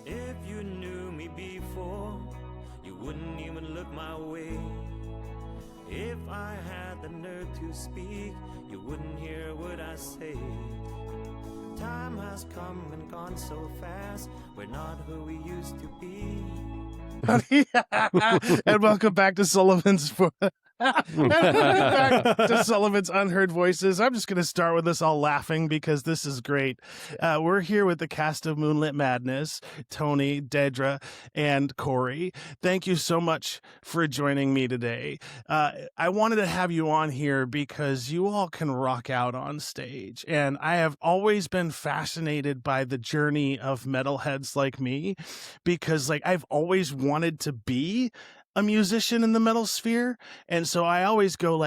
If you knew me before, you wouldn't even look my way. If I had the nerve to speak, you wouldn't hear what I say. Time has come and gone so fast, we're not who we used to be. And welcome back to Sullivan's back to Sullivan's Unheard Voices. I'm just going to start with this all laughing because this is great. We're here with the cast of Moonlit Madness, Tony, Deidre, and Corey. Thank you so much for joining me today. I wanted to have you on here because you all can rock out on stage. And I have always been fascinated by the journey of metalheads like me because I've always wanted to be a musician in the metal sphere. And so I always go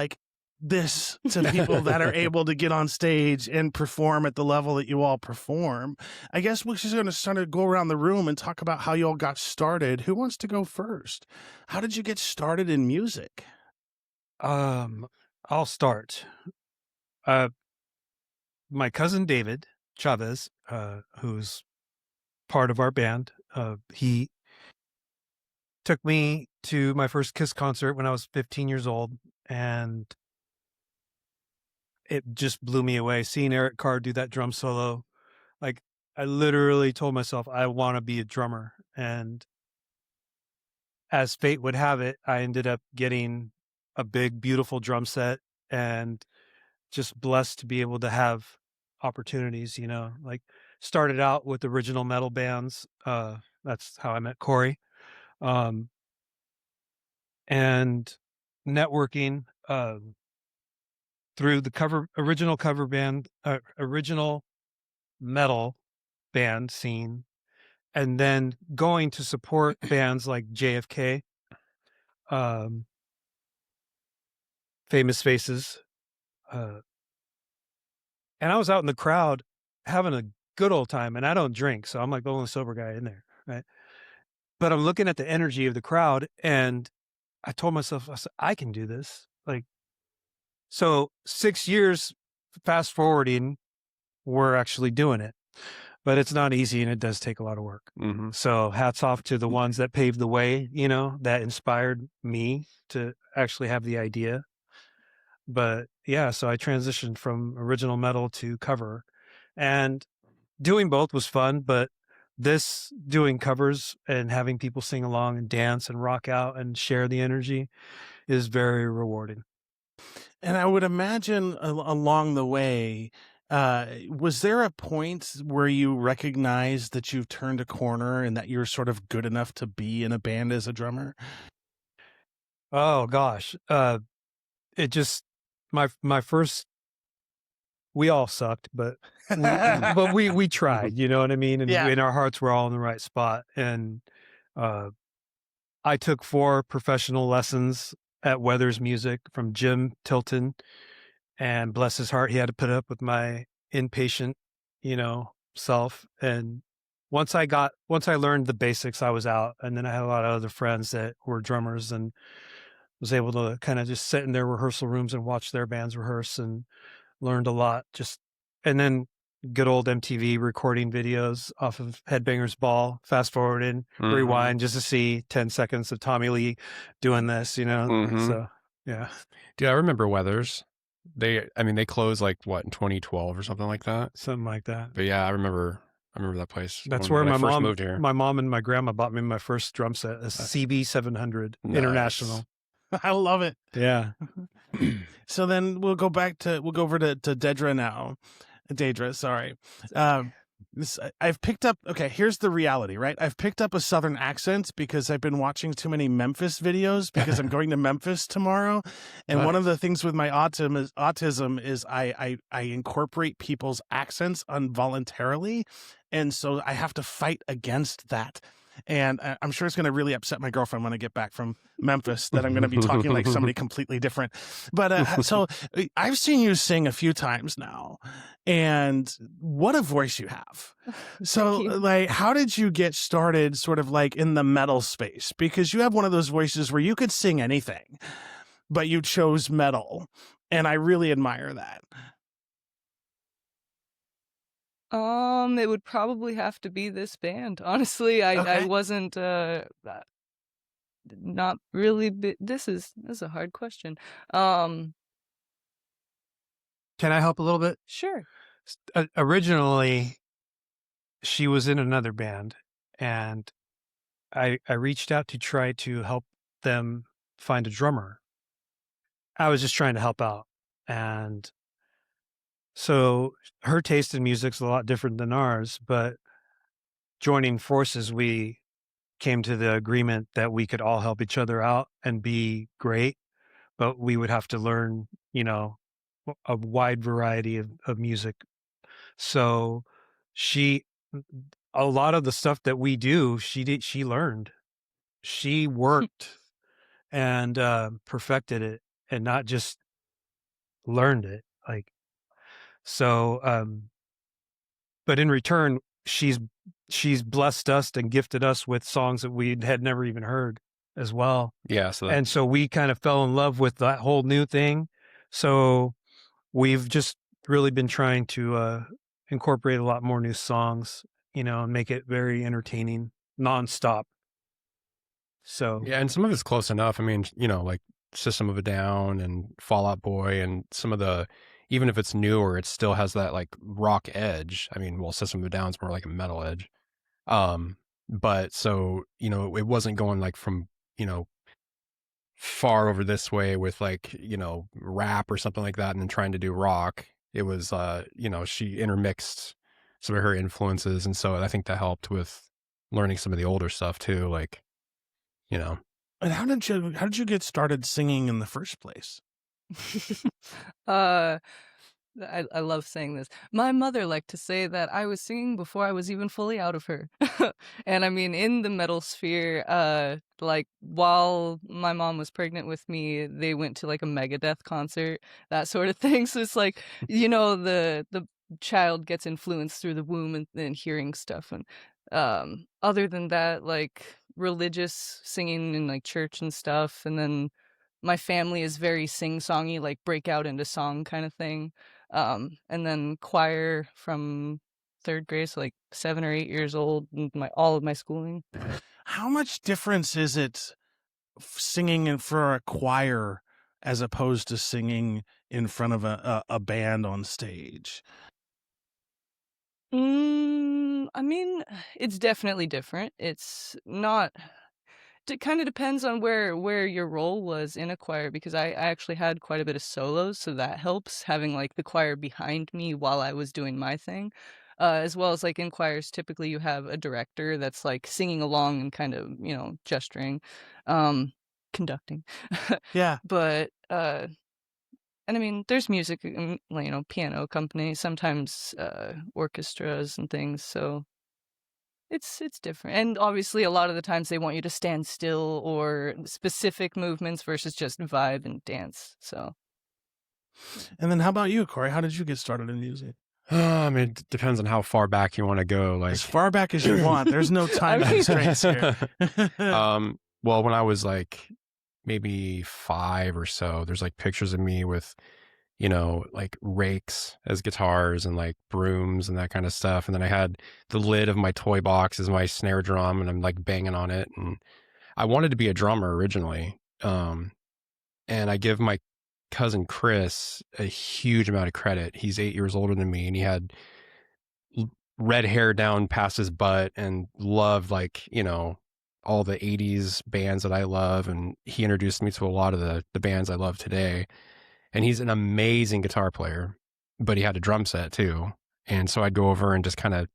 this to people that are able to get on stage and perform at the level that you all perform. I guess we're just going to sort of go around the room and talk about how you all got started. Who wants to go first? How did you get started in music? I'll start. My cousin David Chavez, who's part of our band, he took me to my first Kiss concert when I was 15 years old, and it just blew me away. Seeing Eric Carr do that drum solo, I literally told myself, I want to be a drummer. And as fate would have it, I ended up getting a big, beautiful drum set and just blessed to be able to have opportunities, started out with original metal bands. That's how I met Corey. And networking through the original metal band scene, and then going to support bands like JFK, Famous Faces, and I was out in the crowd having a good old time, and I don't drink, so I'm the only sober guy in there, right? But I'm looking at the energy of the crowd, and I told myself, I can do this. So 6 years fast forwarding, we're actually doing it, but it's not easy and it does take a lot of work. Mm-hmm. So hats off to the ones that paved the way, that inspired me to actually have the idea. But yeah, so I transitioned from original metal to cover, and doing both was fun, but doing covers and having people sing along and dance and rock out and share the energy is very rewarding. And I would imagine along the way, was there a point where you recognized that you've turned a corner and that you're sort of good enough to be in a band as a drummer? Oh gosh. It just, my first, we all sucked, but we tried, you know what I mean? And in our hearts, we're all in the right spot. And I took 4 professional lessons at Weathers Music from Jim Tilton, and bless his heart, he had to put up with my impatient, self. And once I learned the basics, I was out. And then I had a lot of other friends that were drummers and was able to kind of just sit in their rehearsal rooms and watch their bands rehearse, and learned a lot. And then good old MTV recording videos off of Headbangers Ball, fast forwarded, rewind just to see 10 seconds of Tommy Lee doing this, So, yeah. Dude, I remember Weathers. They closed in 2012 or something like that. Something like that. But yeah, I remember that place. That's where my mom moved here. My mom and my grandma bought me my first drum set, a CB 700 International. I love it. Yeah. So then we'll go over to Deidre now. Deidre, sorry. I've picked up, here's the reality, right? I've picked up a Southern accent because I've been watching too many Memphis videos because I'm going to Memphis tomorrow. And one of the things with my autism is I incorporate people's accents involuntarily. And so I have to fight against that. And I'm sure it's going to really upset my girlfriend when I get back from Memphis that I'm going to be talking like somebody completely different. But so I've seen you sing a few times now, and what a voice you have. So how did you get started sort of in the metal space? Because you have one of those voices where you could sing anything, but you chose metal. And I really admire that. It would probably have to be this band. Honestly, I Okay. wasn't not really this is a hard question. Can I help a little bit? Sure. Originally, she was in another band, and I reached out to try to help them find a drummer. I was just trying to help out. And so her taste in music's a lot different than ours, but joining forces, we came to the agreement that we could all help each other out and be great, but we would have to learn, you know, a wide variety of music. So a lot of the stuff that we do, she learned. She worked and perfected it, and not just learned it. But in return, she's blessed us and gifted us with songs that we had never even heard as well. Yeah. So And so we kind of fell in love with that whole new thing. So we've just really been trying to incorporate a lot more new songs, and make it very entertaining, nonstop. So yeah, and some of it's close enough. I mean, like System of a Down and Fall Out Boy, and some of the, even if it's newer, it still has that like rock edge. I mean, well, System of a Down's more like a metal edge. But so, it wasn't going like from, far over this way with like, rap or something like that and then trying to do rock. It was, she intermixed some of her influences. And so I think that helped with learning some of the older stuff too. Like, And how did you get started singing in the first place? I love saying this. My mother liked to say that I was singing before I was even fully out of her. And I mean, in the metal sphere, like while my mom was pregnant with me, they went to like a Megadeth concert, that sort of thing. So it's like, the child gets influenced through the womb and hearing stuff. And other than that, like religious singing in like church and stuff. And then my family is very sing-songy, like break out into song kind of thing. And then choir from third grade, so like 7 or 8 years old, and all of my schooling. How much difference is it singing in for a choir as opposed to singing in front of a band on stage? I mean, it's definitely different. It's not. It kind of depends on where your role was in a choir, because I actually had quite a bit of solos, so that helps having like the choir behind me while I was doing my thing. As well as like in choirs, typically you have a director that's like singing along and kind of, gesturing, conducting. Yeah. But and I mean, there's music, piano companies, sometimes orchestras and things, so it's different. And obviously a lot of the times they want you to stand still or specific movements versus just vibe and dance. So. And then how about you, Corey? How did you get started in music? I mean, it depends on how far back you want to go. Like as far back as you want. There's no time constraints here. Well, when I was like maybe 5 or so, there's like pictures of me with, like rakes as guitars and like brooms and that kind of stuff. And then I had the lid of my toy box as my snare drum, and I'm like banging on it. And I wanted to be a drummer originally. And I give my cousin Chris a huge amount of credit. He's 8 years older than me, and he had red hair down past his butt and loved like, all the 80s bands that I love. And he introduced me to a lot of the bands I love today. And he's an amazing guitar player, but he had a drum set too. And so I'd go over and just kind of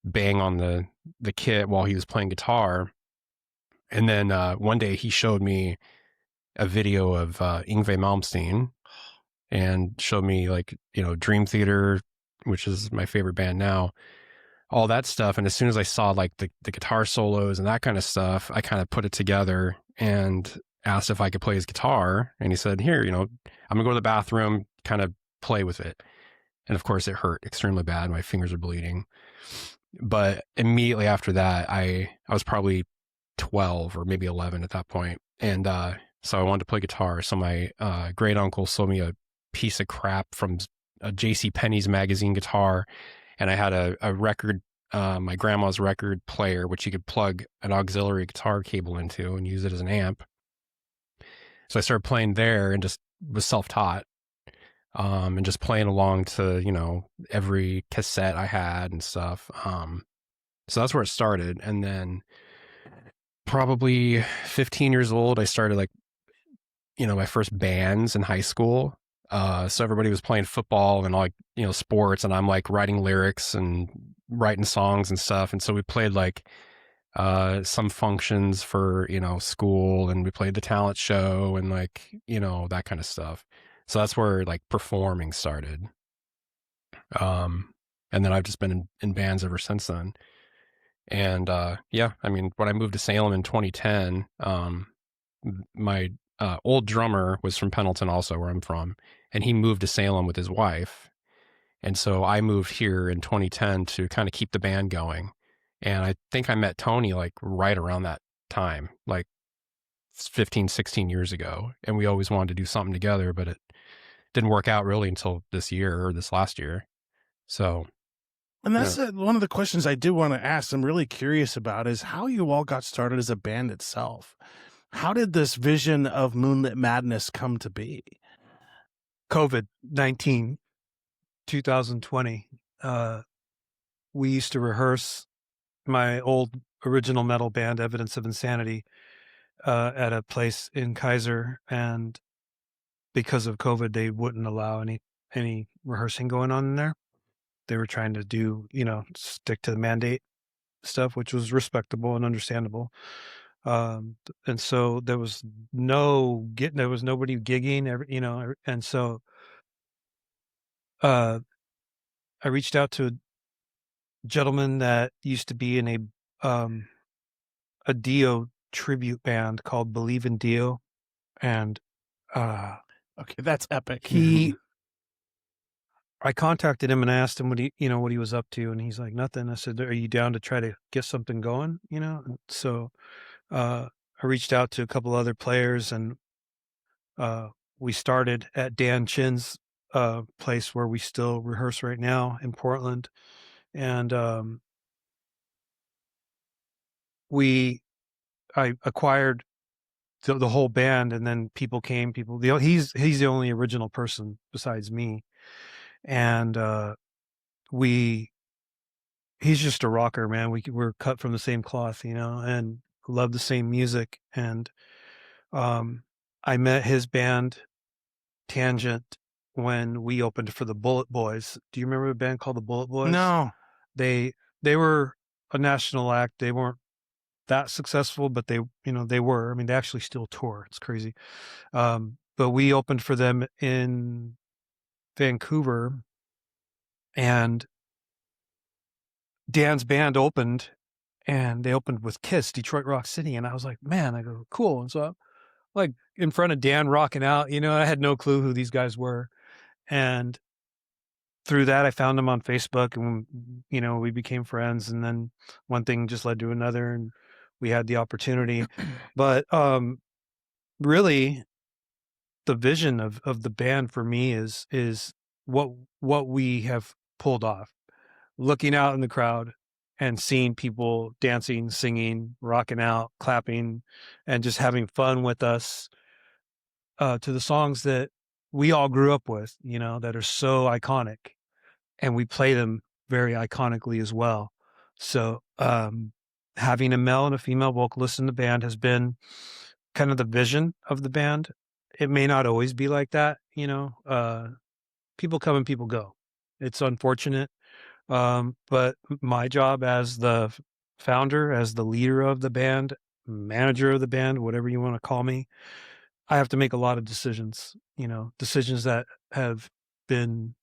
bang on the kit while he was playing guitar. And then one day he showed me a video of Yngwie Malmsteen and showed me like, Dream Theater, which is my favorite band now, all that stuff. And as soon as I saw like the guitar solos and that kind of stuff, I kind of put it together and asked if I could play his guitar. And he said, here, I'm gonna go to the bathroom, kind of play with it. And of course it hurt extremely bad. My fingers are bleeding. But immediately after that, I was probably 12 or maybe 11 at that point. And so I wanted to play guitar. So my great uncle sold me a piece of crap from a J.C. Penney's magazine guitar. and I had a record, my grandma's record player, which you could plug an auxiliary guitar cable into and use it as an amp. So I started playing there and just was self-taught, and just playing along to, you know, every cassette I had and stuff. So that's where it started. And then probably 15 years old, I started like, you know, my first bands in high school. So everybody was playing football and like, you know, sports, and I'm like writing lyrics and writing songs and stuff. And so we played like some functions for, you know, school, and we played the talent show and like, you know, that kind of stuff. So that's where like performing started. And then I've just been in bands ever since then. And yeah, I mean, when I moved to Salem in 2010, my old drummer was from Pendleton, also where I'm from, and he moved to Salem with his wife. And so I moved here in 2010 to kind of keep the band going. And I think I met Tony like right around that time, like 15, 16 years ago. And we always wanted to do something together, but it didn't work out really until this year or this last year. So. And that's one of the questions I do want to ask. I'm really curious about is how you all got started as a band itself. How did this vision of Moonlit Madness come to be? COVID-19, 2020. We used to rehearse my old original metal band, Evidence of Insanity, at a place in Kaiser, and because of COVID, they wouldn't allow any rehearsing going on in there. They were trying to do, you know, stick to the mandate stuff, which was respectable and understandable. And so there was nobody gigging, you know, and so I reached out to a gentleman that used to be in a Dio tribute band called Believe in Dio, and okay, that's epic. I contacted him and asked him what he was up to, and he's like, nothing. I said, are you down to try to get something going, you know? And so I reached out to a couple other players, and we started at Dan Chin's place where we still rehearse right now in Portland. And I acquired the whole band, and then he's the only original person besides me. And he's just a rocker, man. We're cut from the same cloth, you know, and love the same music. And I met his band Tangent when we opened for the Bullet Boys. Do you remember a band called the Bullet Boys? No. They were a national act. They weren't that successful, but they were. I mean, they actually still tour. It's crazy. But we opened for them in Vancouver, and Dan's band opened, and they opened with Kiss, Detroit Rock City. And I was like, man, I go, cool. And so I'm like in front of Dan rocking out, you know, I had no clue who these guys were. And through that, I found them on Facebook, and, you know, we became friends, and then one thing just led to another, and we had the opportunity. But really, the vision of the band for me is what we have pulled off. Looking out in the crowd and seeing people dancing, singing, rocking out, clapping, and just having fun with us to the songs that we all grew up with, you know, that are so iconic, and we play them very iconically as well. So having a male and a female vocalist in the band has been kind of the vision of the band. It may not always be like that, you know. People come and people go. It's unfortunate. But my job as the founder, as the leader of the band, manager of the band, whatever you want to call me, I have to make a lot of decisions, you know, decisions that have been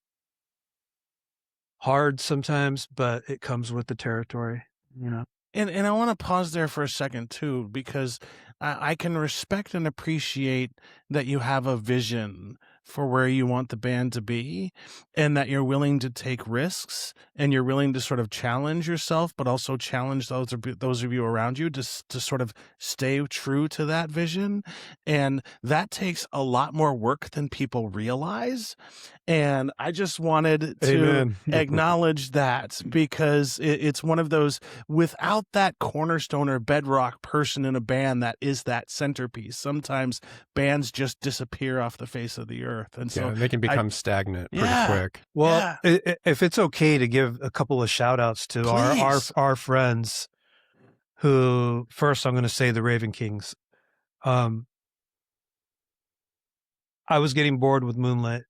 hard sometimes, but it comes with the territory, you know. And I want to pause there for a second too, because I can respect and appreciate that you have a vision for where you want the band to be, and that you're willing to take risks and you're willing to sort of challenge yourself, but also challenge those of you around you to sort of stay true to that vision. And that takes a lot more work than people realize. And I just wanted to Amen. acknowledge that, because it's one of those, without that cornerstone or bedrock person in a band that is that centerpiece, sometimes bands just disappear off the face of the earth. And so they can become stagnant pretty quick. Well, if it's okay to give a couple of shout outs to our friends who, first I'm going to say the Raven Kings. I was getting bored with Moonlit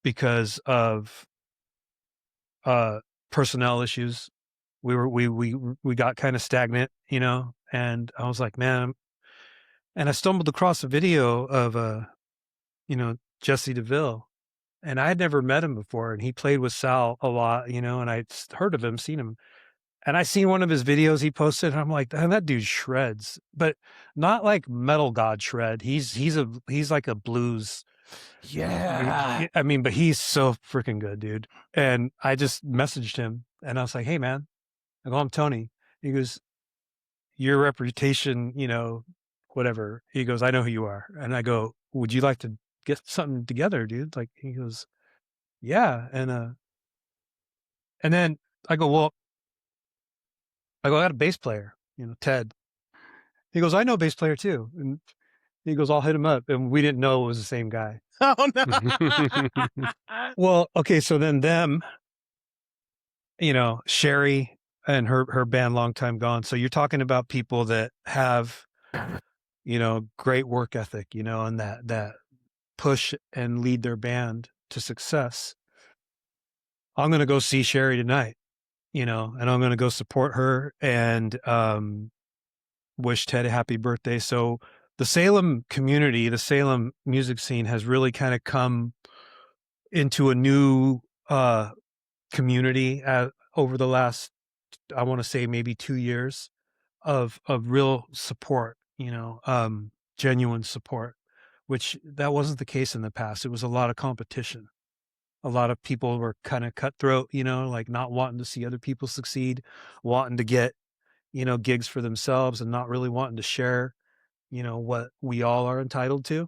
because of personnel issues. We got kind of stagnant, and I was like, man, and I stumbled across a video of Jesse DeVille, and I had never met him before, and he played with Sal a lot, and I'd heard of him, seen him, and I seen one of his videos he posted, and I'm like, man, that dude shreds, but not like metal god shred. He's like a blues. Yeah. I mean, but he's so freaking good, dude. And I just messaged him and I was like, hey man, I go, I'm Tony. He goes, your reputation, whatever. He goes, I know who you are. And I go, would you like to get something together, dude? Like, he goes, yeah. And then I go, well, I got a bass player, Ted. He goes, I know a bass player too. And he goes, I'll hit him up. And we didn't know it was the same guy. Oh no. Well, okay, so then them, Sherry and her band Long Time Gone. So you're talking about people that have, great work ethic, and that push and lead their band to success. I'm going to go see Sherry tonight, and I'm going to go support her and wish Ted a happy birthday. So the Salem community, the Salem music scene has really kind of come into a new community over the last, I want to say maybe 2 years of real support, genuine support, which that wasn't the case in the past. It was a lot of competition. A lot of people were kind of cutthroat, like not wanting to see other people succeed, wanting to get, gigs for themselves and not really wanting to share what we all are entitled to.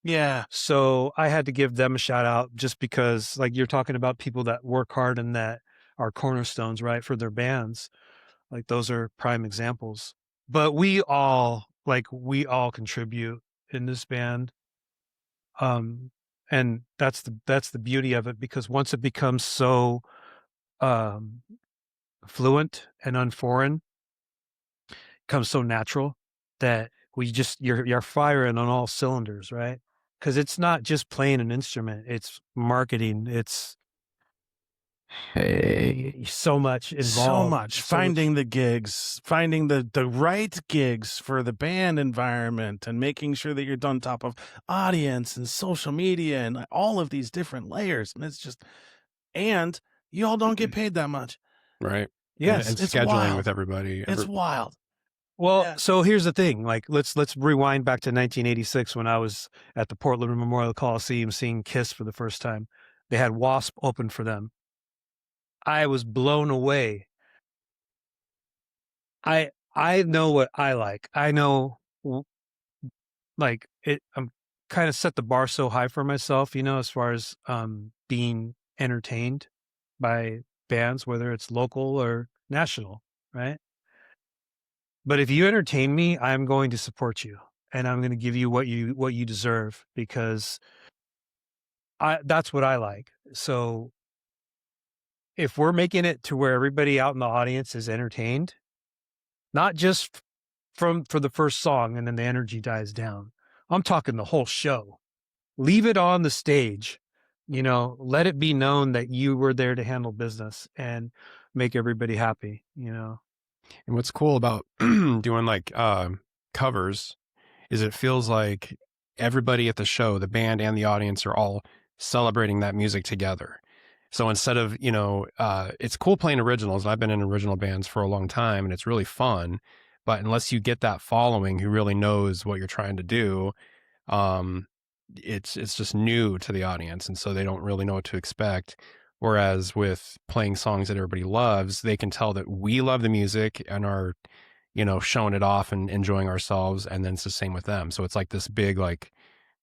Yeah. So I had to give them a shout out just because, like, you're talking about people that work hard and that are cornerstones, right, for their bands. Like, those are prime examples. But we all contribute in this band. And that's the beauty of it, because once it becomes so fluent and unforeign, it becomes so natural that you're firing on all cylinders, right? Because it's not just playing an instrument, it's marketing, it's so much involved. So much. Finding the gigs, finding the right gigs for the band environment, and making sure that you're on top of audience and social media and all of these different layers. And it's just, and you all don't get paid that much. Right. Yes. And it's scheduling wild. with everybody. It's wild. Well, so here's the thing. Like, let's rewind back to 1986 when I was at the Portland Memorial Coliseum seeing Kiss for the first time. They had Wasp open for them. I was blown away. I know what I like. I know, like, I'm kind of set the bar so high for myself, as far as being entertained by bands, whether it's local or national, right? But if you entertain me, I'm going to support you, and I'm going to give you what you deserve, because that's what I like. So if we're making it to where everybody out in the audience is entertained, not just for the first song and then the energy dies down, I'm talking the whole show. Leave it on the stage, let it be known that you were there to handle business and make everybody happy, And what's cool about doing like covers is it feels like everybody at the show, the band and the audience, are all celebrating that music together. So instead of, it's cool playing originals. I've been in original bands for a long time and it's really fun. But unless you get that following who really knows what you're trying to do, it's just new to the audience, and so they don't really know what to expect. Whereas with playing songs that everybody loves, they can tell that we love the music and are, showing it off and enjoying ourselves. And then it's the same with them. So it's like this big, like,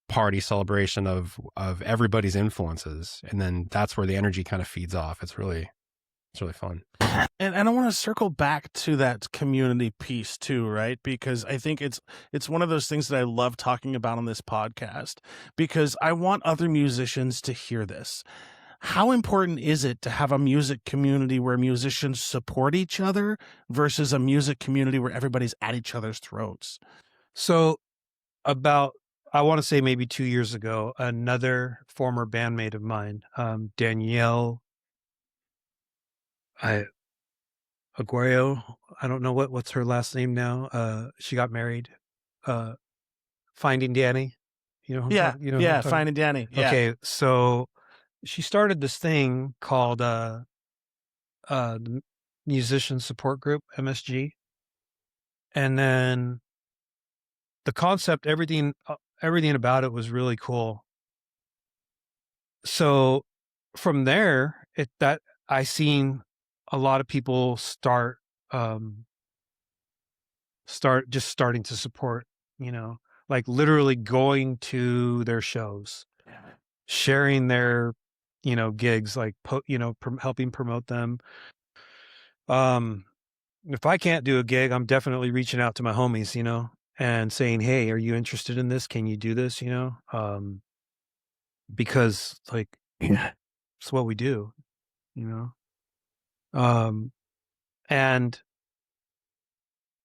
party celebration of everybody's influences. And then that's where the energy kind of feeds off. It's really fun. And I want to circle back to that community piece too, right? Because I think it's one of those things that I love talking about on this podcast, because I want other musicians to hear this. How important is it to have a music community where musicians support each other versus a music community where everybody's at each other's throats? So about, I want to say maybe 2 years ago, another former bandmate of mine, Danielle Aguayo, I don't know what's her last name now. She got married. Finding Danny, Finding Danny. Yeah. Okay, so she started this thing called the Musician Support Group, MSG, and then the concept, everything about it was really cool. So from there, I seen a lot of people starting to support, like literally going to their shows, sharing their, gigs, like, helping promote them. If I can't do a gig, I'm definitely reaching out to my homies, and saying, hey, are you interested in this? Can you do this? Because like, it's what we do, and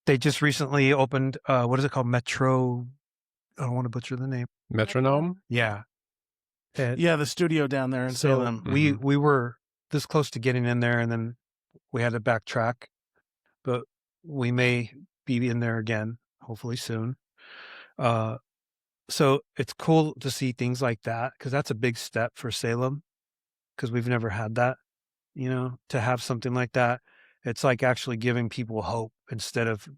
they just recently opened, what is it called? Metro. I don't want to butcher the name. Metronome? Yeah. The studio down there in Salem. We were this close to getting in there, and then we had to backtrack, but we may be in there again, hopefully soon. So it's cool to see things like that, because that's a big step for Salem, because we've never had that, to have something like that. It's like actually giving people hope instead of,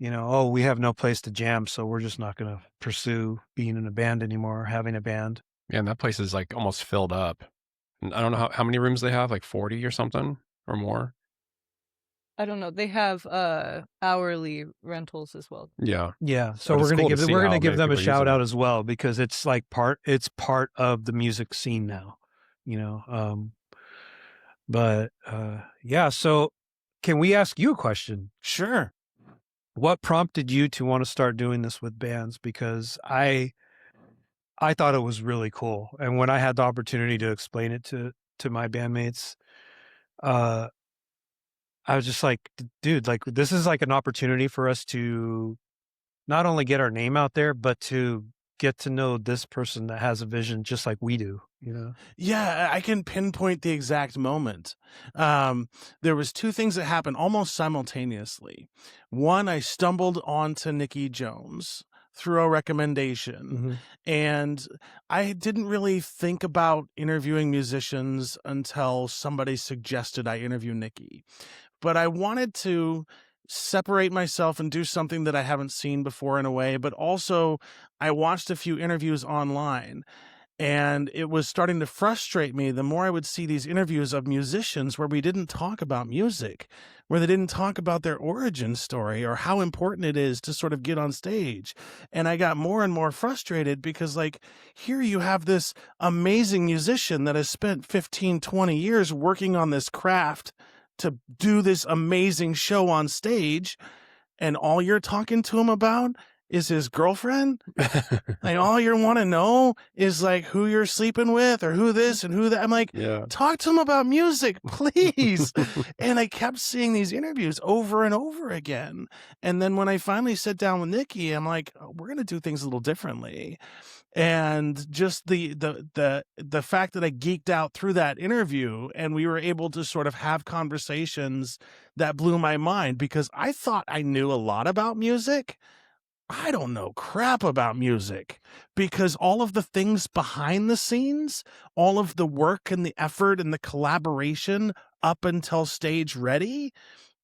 oh, we have no place to jam, so we're just not going to pursue being in a band anymore, or having a band. Yeah, and that place is like almost filled up. And I don't know how many rooms they have, like 40 or something or more. I don't know. They have hourly rentals as well. Yeah. Yeah. So But we're it's going cool to to give see how them many a people use shout it. out as well, because it's like part of the music scene now, but yeah. So can we ask you a question? Sure. What prompted you to want to start doing this with bands? Because I thought it was really cool. And when I had the opportunity to explain it to my bandmates, I was just like, dude, like, this is like an opportunity for us to not only get our name out there, but to get to know this person that has a vision just like we do, Yeah, I can pinpoint the exact moment. There was two things that happened almost simultaneously. One, I stumbled onto Nikki Jones through a recommendation, and I didn't really think about interviewing musicians until somebody suggested I interview Nikki. But I wanted to separate myself and do something that I haven't seen before in a way, but also I watched a few interviews online, and it was starting to frustrate me the more I would see these interviews of musicians where we didn't talk about music, where they didn't talk about their origin story or how important it is to sort of get on stage. And I got more and more frustrated because, like, here you have this amazing musician that has spent 15, 20 years working on this craft to do this amazing show on stage, and all you're talking to him about is his girlfriend. Like, all you want to know is like who you're sleeping with or who this and who that. I'm like, talk to him about music, please. And I kept seeing these interviews over and over again. And then when I finally sat down with Nikki, I'm like, oh, we're going to do things a little differently. And just the fact that I geeked out through that interview, and we were able to sort of have conversations that blew my mind, because I thought I knew a lot about music. I don't know crap about music, because all of the things behind the scenes, all of the work and the effort and the collaboration up until stage ready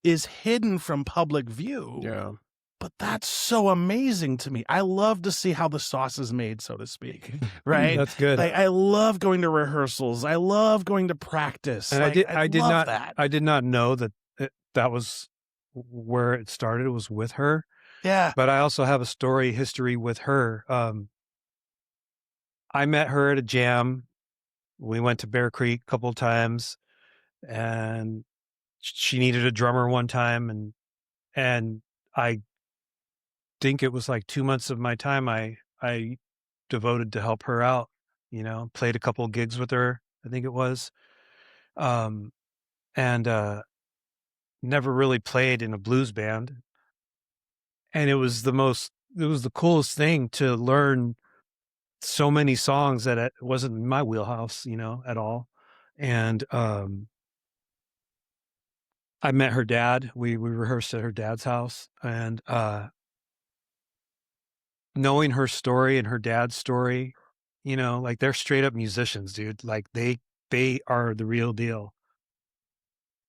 is hidden from public view. Yeah. But that's so amazing to me. I love to see how the sauce is made, so to speak. Right? That's good. Like, I love going to rehearsals. I love going to practice. And Like, I did love not that. I did not know that that was where it started, was with her. Yeah. But I also have a history with her. I met her at a jam. We went to Bear Creek a couple of times, and she needed a drummer one time, and I think it was like 2 months of my time I devoted to help her out, played a couple of gigs with her, I think it was. And never really played in a blues band. And it was the coolest thing to learn so many songs that it wasn't in my wheelhouse, at all. And I met her dad. We rehearsed at her dad's house, and knowing her story and her dad's story, like, they're straight up musicians, dude. Like, they are the real deal.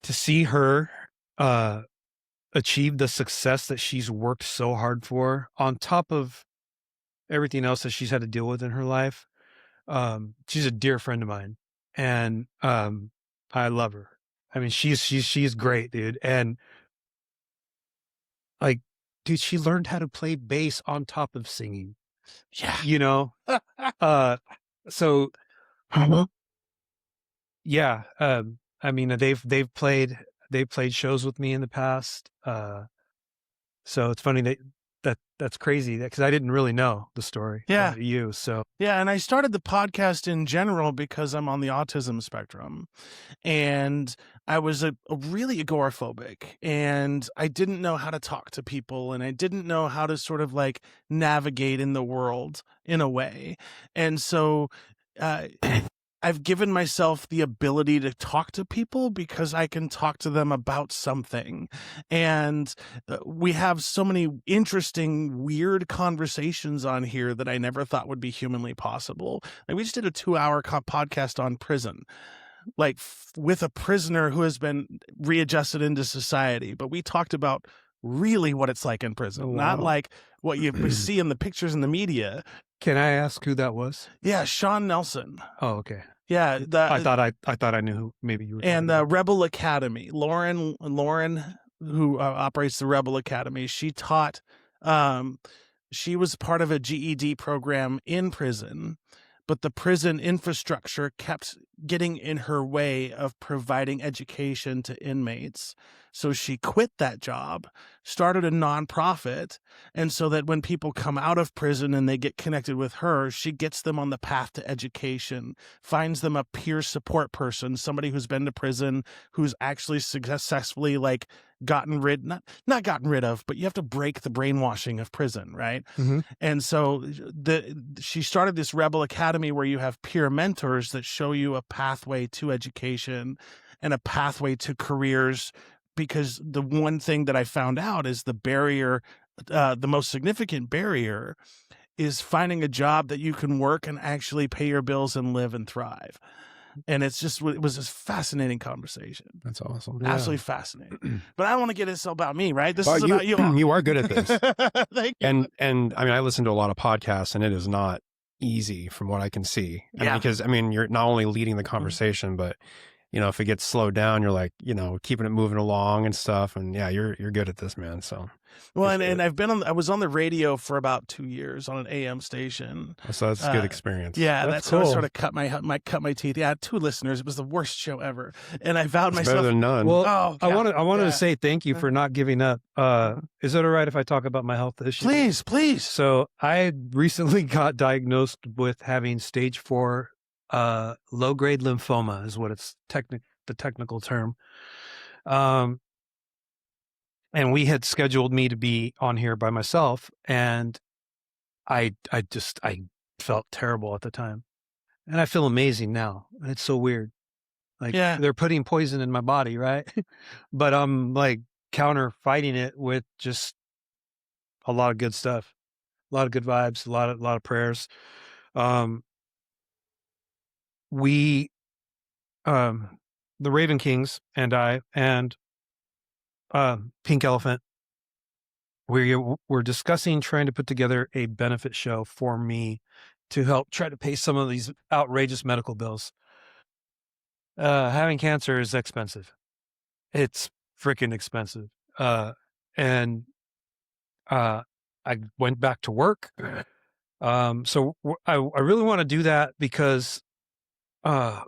To see her achieve the success that she's worked so hard for, on top of everything else that she's had to deal with in her life. She's a dear friend of mine, and I love her. I mean, she's great, dude. And, like, dude, she learned how to play bass on top of singing. Yeah. So yeah, I mean, they've played shows with me in the past. So it's funny that's crazy, because I didn't really know the story. Yeah. About you. So Yeah. And I started the podcast in general because I'm on the autism spectrum, and I was a really agoraphobic, and I didn't know how to talk to people, and I didn't know how to sort of like navigate in the world in a way. And so, I've given myself the ability to talk to people because I can talk to them about something. And we have so many interesting, weird conversations on here that I never thought would be humanly possible. Like, we just did a 2-hour podcast on prison, like with a prisoner who has been readjusted into society. But we talked about really what it's like in prison, Oh, not wow. like what you see in the pictures in the media. Can I ask who that was? Yeah, Sean Nelson. Oh, okay. Yeah, I thought I knew who maybe you were. And Rebel Academy, Lauren, who operates the Rebel Academy, she taught. She was part of a GED program in prison, but the prison infrastructure kept getting in her way of providing education to inmates. So she quit that job, started a nonprofit, and so that when people come out of prison and they get connected with her, she gets them on the path to education, finds them a peer support person, somebody who's been to prison, who's actually successfully like gotten rid, not gotten rid of, but you have to break the brainwashing of prison, right? Mm-hmm. And so she started this Rebel Academy where you have peer mentors that show you a pathway to education and a pathway to careers. Because the one thing that I found out is the barrier, the most significant barrier, is finding a job that you can work and actually pay your bills and live and thrive. And it was a fascinating conversation. That's awesome. Absolutely fascinating. But I don't want to get this about me, right? This Well, is about you. You are good at this. Thank you. And I mean, I listen to a lot of podcasts, and it is not easy from what I can see. Yeah. Because I mean, you're not only leading the conversation, but if it gets slowed down, you're like, keeping it moving along and stuff. And yeah, you're good at this, man. So, well, and I was on the radio for about 2 years on an AM station. So that's a good experience. Yeah, That's how I cool. sort of cut my teeth. Yeah, 2 listeners. It was the worst show ever. And I vowed It's myself. better than none. Well, Oh, I wanted yeah. to say thank you for not giving up. Is it all right if I talk about my health issues? Please. So I recently got diagnosed with having stage 4 low-grade lymphoma, is what it's the technical term. And we had scheduled me to be on here by myself, and I felt terrible at the time, and I feel amazing now. It's so weird. Like, Yeah. they're putting poison in my body, right? But I'm like counter fighting it with just a lot of good stuff, a lot of good vibes, a lot of prayers. We, the Raven Kings and I and Pink Elephant, we're discussing trying to put together a benefit show for me to help try to pay some of these outrageous medical bills. Having cancer is expensive. It's freaking expensive. And I went back to work. So I really want to do that because I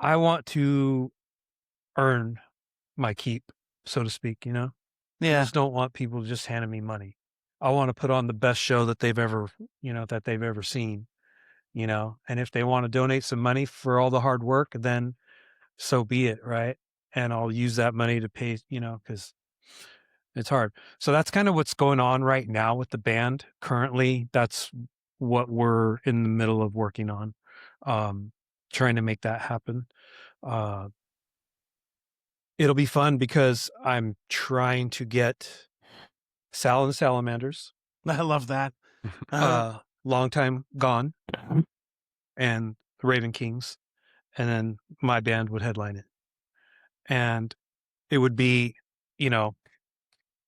want to earn my keep, so to speak, you know? I Yeah. just don't want people just handing me money. I want to put on the best show that they've ever seen, you know? And if they want to donate some money for all the hard work, then so be it, right? And I'll use that money to pay, you know, because it's hard. So that's kind of what's going on right now with the band. Currently, that's what we're in the middle of working on, trying to make that happen. It'll be fun because I'm trying to get Sal and the Salamanders, I love that. long time gone, and the Raven Kings, and then my band would headline it. And it would be, you know,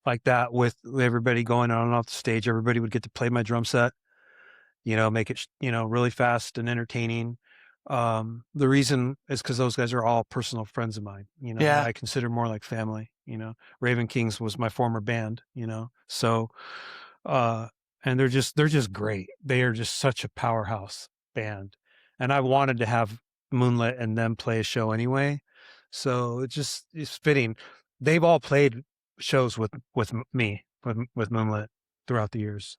like that with everybody going on and off the stage. Everybody would get to play my drum set, you know, make it, you know, really fast and entertaining. The reason is because those guys are all personal friends of mine, you know, Yeah. I consider more like family, you know. Raven Kings was my former band, you know, so, and they're just great. They are just such a powerhouse band. And I wanted to have Moonlit and them play a show anyway. So it's fitting. They've all played shows with me, with Moonlit throughout the years.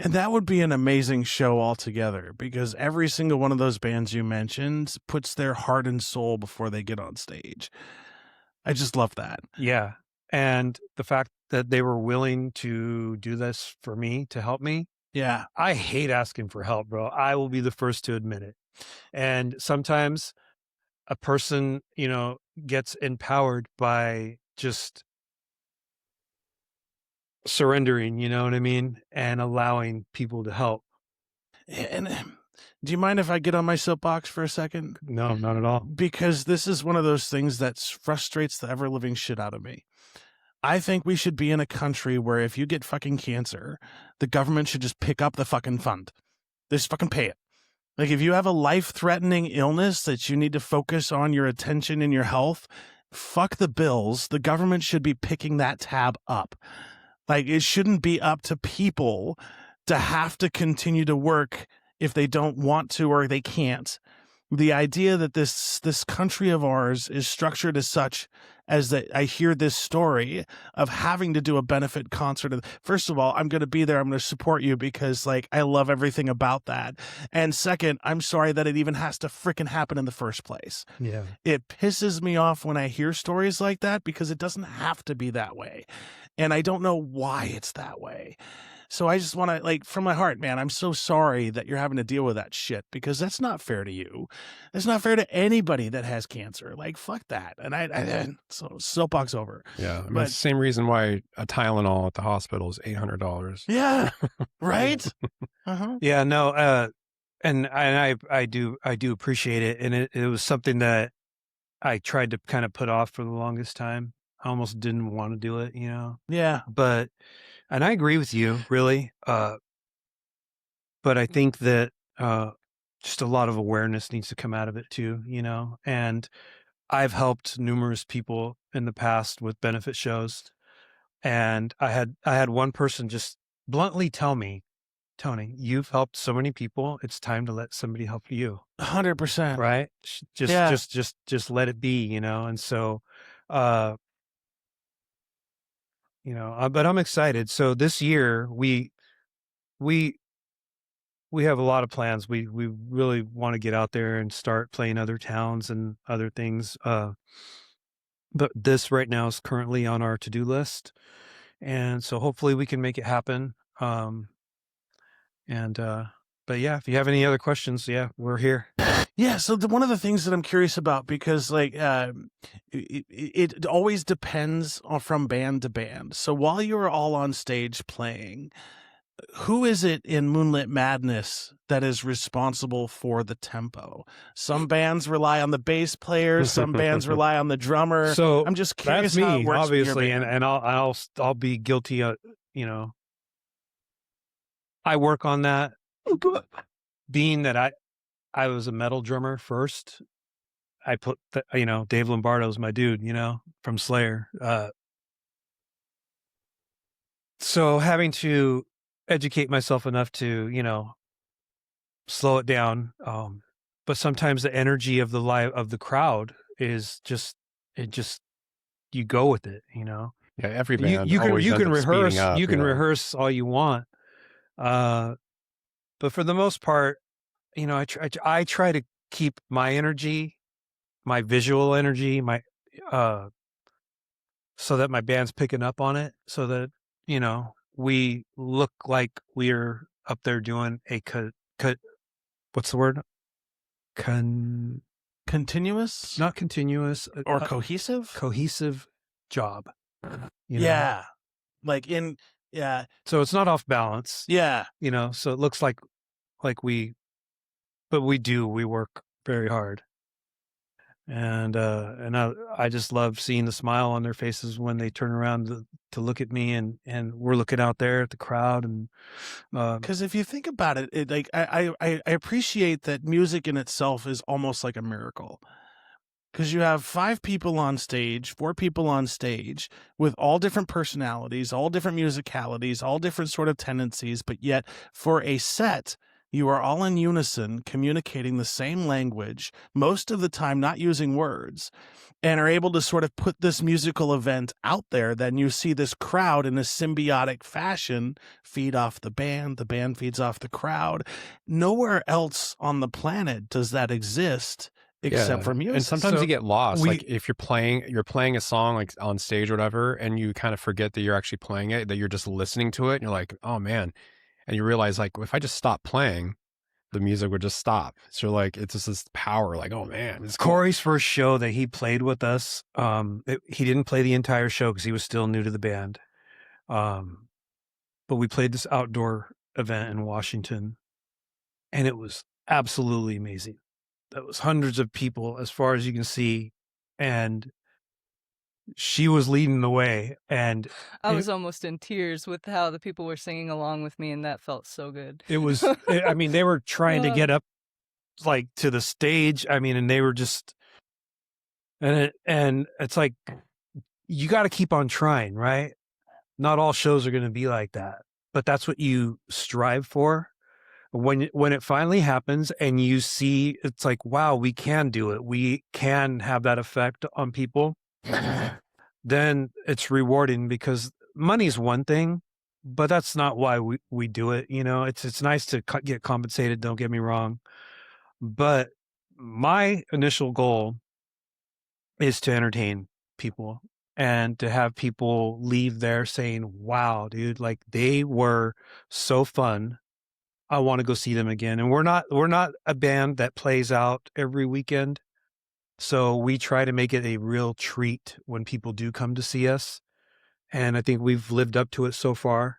And that would be an amazing show altogether because every single one of those bands you mentioned puts their heart and soul before they get on stage. I just love that. Yeah. And the fact that they were willing to do this for me, to help me. Yeah. I hate asking for help, bro. I will be the first to admit it. And sometimes a person, you know, gets empowered by just surrendering, you know what I mean? And allowing people to help. And do you mind if I get on my soapbox for a second? No, not at all. Because this is one of those things that frustrates the ever living shit out of me. I think we should be in a country where if you get fucking cancer, the government should just pick up the fucking fund. They just fucking pay it. Like if you have a life-threatening illness that you need to focus on your attention and your health, fuck the bills. The government should be picking that tab up. Like it shouldn't be up to people to have to continue to work if they don't want to or they can't. The idea that this country of ours is structured as such as that I hear this story of having to do a benefit concert. First of all, I'm going to be there. I'm going to support you because like I love everything about that. And second, I'm sorry that it even has to frickin' happen in the first place. Yeah. It pisses me off when I hear stories like that because it doesn't have to be that way. And I don't know why it's that way. So I just want to, like, from my heart, man, I'm so sorry that you're having to deal with that shit because that's not fair to you. It's not fair to anybody that has cancer. Like, fuck that. And so soapbox over. Yeah. I mean, But- it's the same reason why a Tylenol at the hospital is $800. Yeah. Right? Uh-huh. Yeah, no, and I do appreciate it. And it was something that I tried to kind of put off for the longest time. I almost didn't want to do it, you know, Yeah. and I agree with you, really. But I think that just a lot of awareness needs to come out of it too, you know. And I've helped numerous people in the past with benefit shows, and I had one person just bluntly tell me, Tony, you've helped so many people. It's time to let somebody help you. 100%. Right? Just let it be, you know. And so, you know, but I'm excited. So this year we have a lot of plans. We really want to get out there and start playing other towns and other things. But this right now is currently on our to-do list. And so hopefully we can make it happen. But yeah, if you have any other questions, yeah, we're here. Yeah, so one of the things that I'm curious about, because like it always depends from band to band. So while you were all on stage playing, who is it in Moonlit Madness that is responsible for the tempo? Some bands rely on the bass player, some bands rely on the drummer. So I'm just curious that's how it me, works with your obviously, band. and I'll be guilty of, you know, I work on that. Being that I was a metal drummer first, I put Dave Lombardo's my dude, from Slayer. So having to educate myself enough to slow it down, but sometimes the energy of the crowd is just you go with it. Yeah, every band You always ends can up speeding rehearse up. you can rehearse all you want, but for the most part, I try to keep my energy, my visual energy, so that my band's picking up on it, so that we look like we're up there doing a what's the word? Continuous? Not continuous or cohesive? Cohesive job. Yeah. Like yeah. So it's not off balance. Yeah. So it looks like we work very hard. And I just love seeing the smile on their faces when they turn around to look at me, and we're looking out there at the crowd. And because if you think about it, like I appreciate that music in itself is almost like a miracle. Because you have 5 people on stage, 4 people on stage with all different personalities, all different musicalities, all different sort of tendencies, but yet for a set, you are all in unison, communicating the same language, most of the time not using words, and are able to sort of put this musical event out there. Then you see this crowd in a symbiotic fashion feed off the band feeds off the crowd. Nowhere else on the planet does that exist except for music. And sometimes So you get lost. Like if you're playing a song like on stage or whatever, and you kind of forget that you're actually playing it, that you're just listening to it, and you're like, oh man. And you realize, like, if I just stop playing, the music would just stop. So like, it's just this power, like, oh man. It's cool. Corey's first show that he played with us, he didn't play the entire show because he was still new to the band. But we played this outdoor event in Washington, and it was absolutely amazing. That was hundreds of people as far as you can see, and she was leading the way, and I was almost in tears with how the people were singing along with me, and that felt so good. it was I mean, they were trying to get up like to the stage, and they were just, and it's like, you got to keep on trying, right? Not all shows are going to be like that, but that's what you strive for. When it finally happens and you see, it's like, wow, we can do it. We can have that effect on people. Then it's rewarding, because money's one thing, but that's not why we do it. It's nice to get compensated. Don't get me wrong. But my initial goal is to entertain people and to have people leave there saying, wow, dude, like, they were so fun. I want to go see them again. And we're not a band that plays out every weekend. So we try to make it a real treat when people do come to see us. And I think we've lived up to it so far.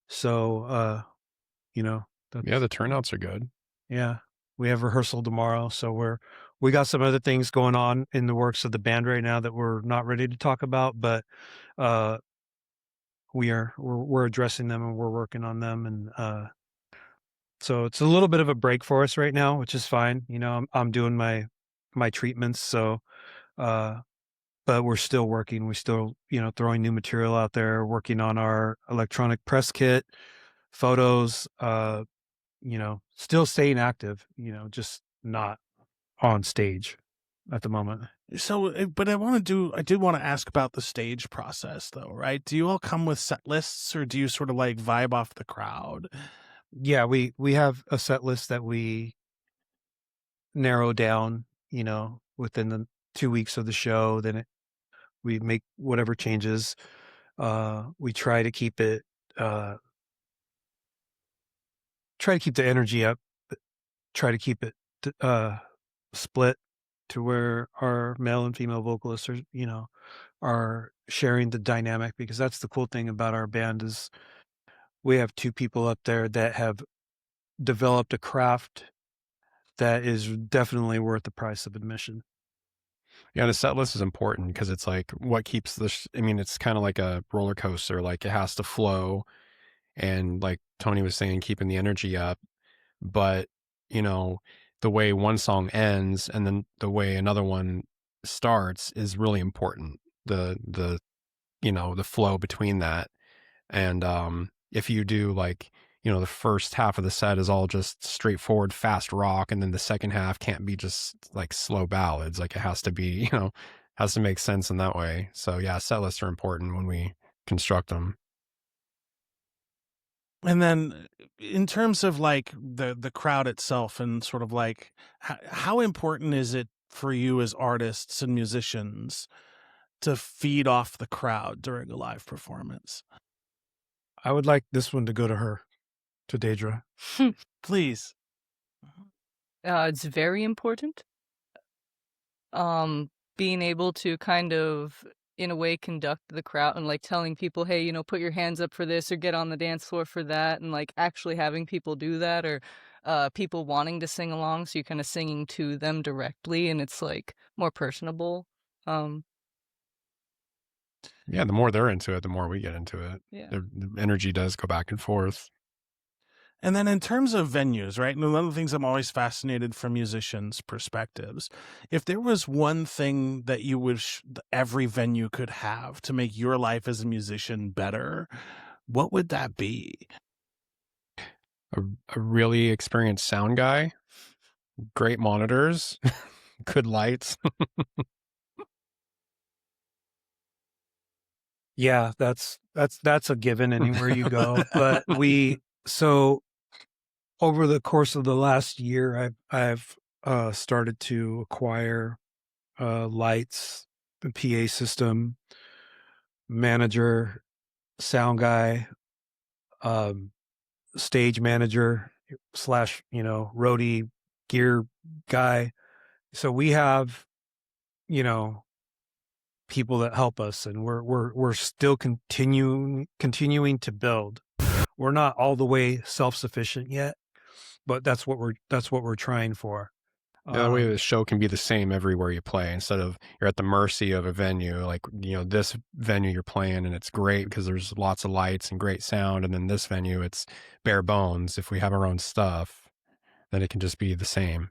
So, the turnouts are good. Yeah. We have rehearsal tomorrow. So we got some other things going on in the works of the band right now that we're not ready to talk about, but, we're addressing them, and we're working on them. And, so it's a little bit of a break for us right now, which is fine. I'm doing my treatments. So, but we're still working. We still, throwing new material out there, working on our electronic press kit, photos, still staying active, just not on stage at the moment. So, but I did want to ask about the stage process though, right? Do you all come with set lists, or do you sort of like vibe off the crowd? Yeah, we have a set list that we narrow down, within the 2 weeks of the show. Then we make whatever changes. We try to keep it, try to keep the energy up, but try to keep it split to where our male and female vocalists are sharing the dynamic, because that's the cool thing about our band is we have 2 people up there that have developed a craft that is definitely worth the price of admission. Yeah, the set list is important because it's like what keeps I mean, it's kind of like a roller coaster. Like it has to flow, and like Tony was saying, keeping the energy up. But the way one song ends and then the way another one starts is really important. The flow between that. And if you do like, the first half of the set is all just straightforward fast rock, and then the second half can't be just like slow ballads. Like it has to be, has to make sense in that way. So yeah, set lists are important when we construct them. And then in terms of like the crowd itself and sort of like how important is it for you as artists and musicians to feed off the crowd during a live performance? I would like this one to go to her, to Deidre. Please. It's very important. Being able to kind of, in a way, conduct the crowd and like telling people, hey, put your hands up for this or get on the dance floor for that, and like actually having people do that, or people wanting to sing along, so you're kind of singing to them directly, and it's like more personable. Yeah, the more they're into it, the more we get into it. Yeah. The energy does go back and forth. And then in terms of venues, right? And one of the things I'm always fascinated from musicians' perspectives, if there was one thing that you wish every venue could have to make your life as a musician better, what would that be? A really experienced sound guy, great monitors, good lights. Yeah, that's a given anywhere you go. But so over the course of the last year, I've started to acquire lights, the PA system, manager, sound guy, stage manager / roadie gear guy. So we have, people that help us, and we're still continuing to build. We're not all the way self-sufficient yet, but that's what we're trying for. Yeah, that way the show can be the same everywhere you play, instead of you're at the mercy of a venue. Like, this venue you're playing and it's great because there's lots of lights and great sound, and then this venue it's bare bones. If we have our own stuff, then it can just be the same,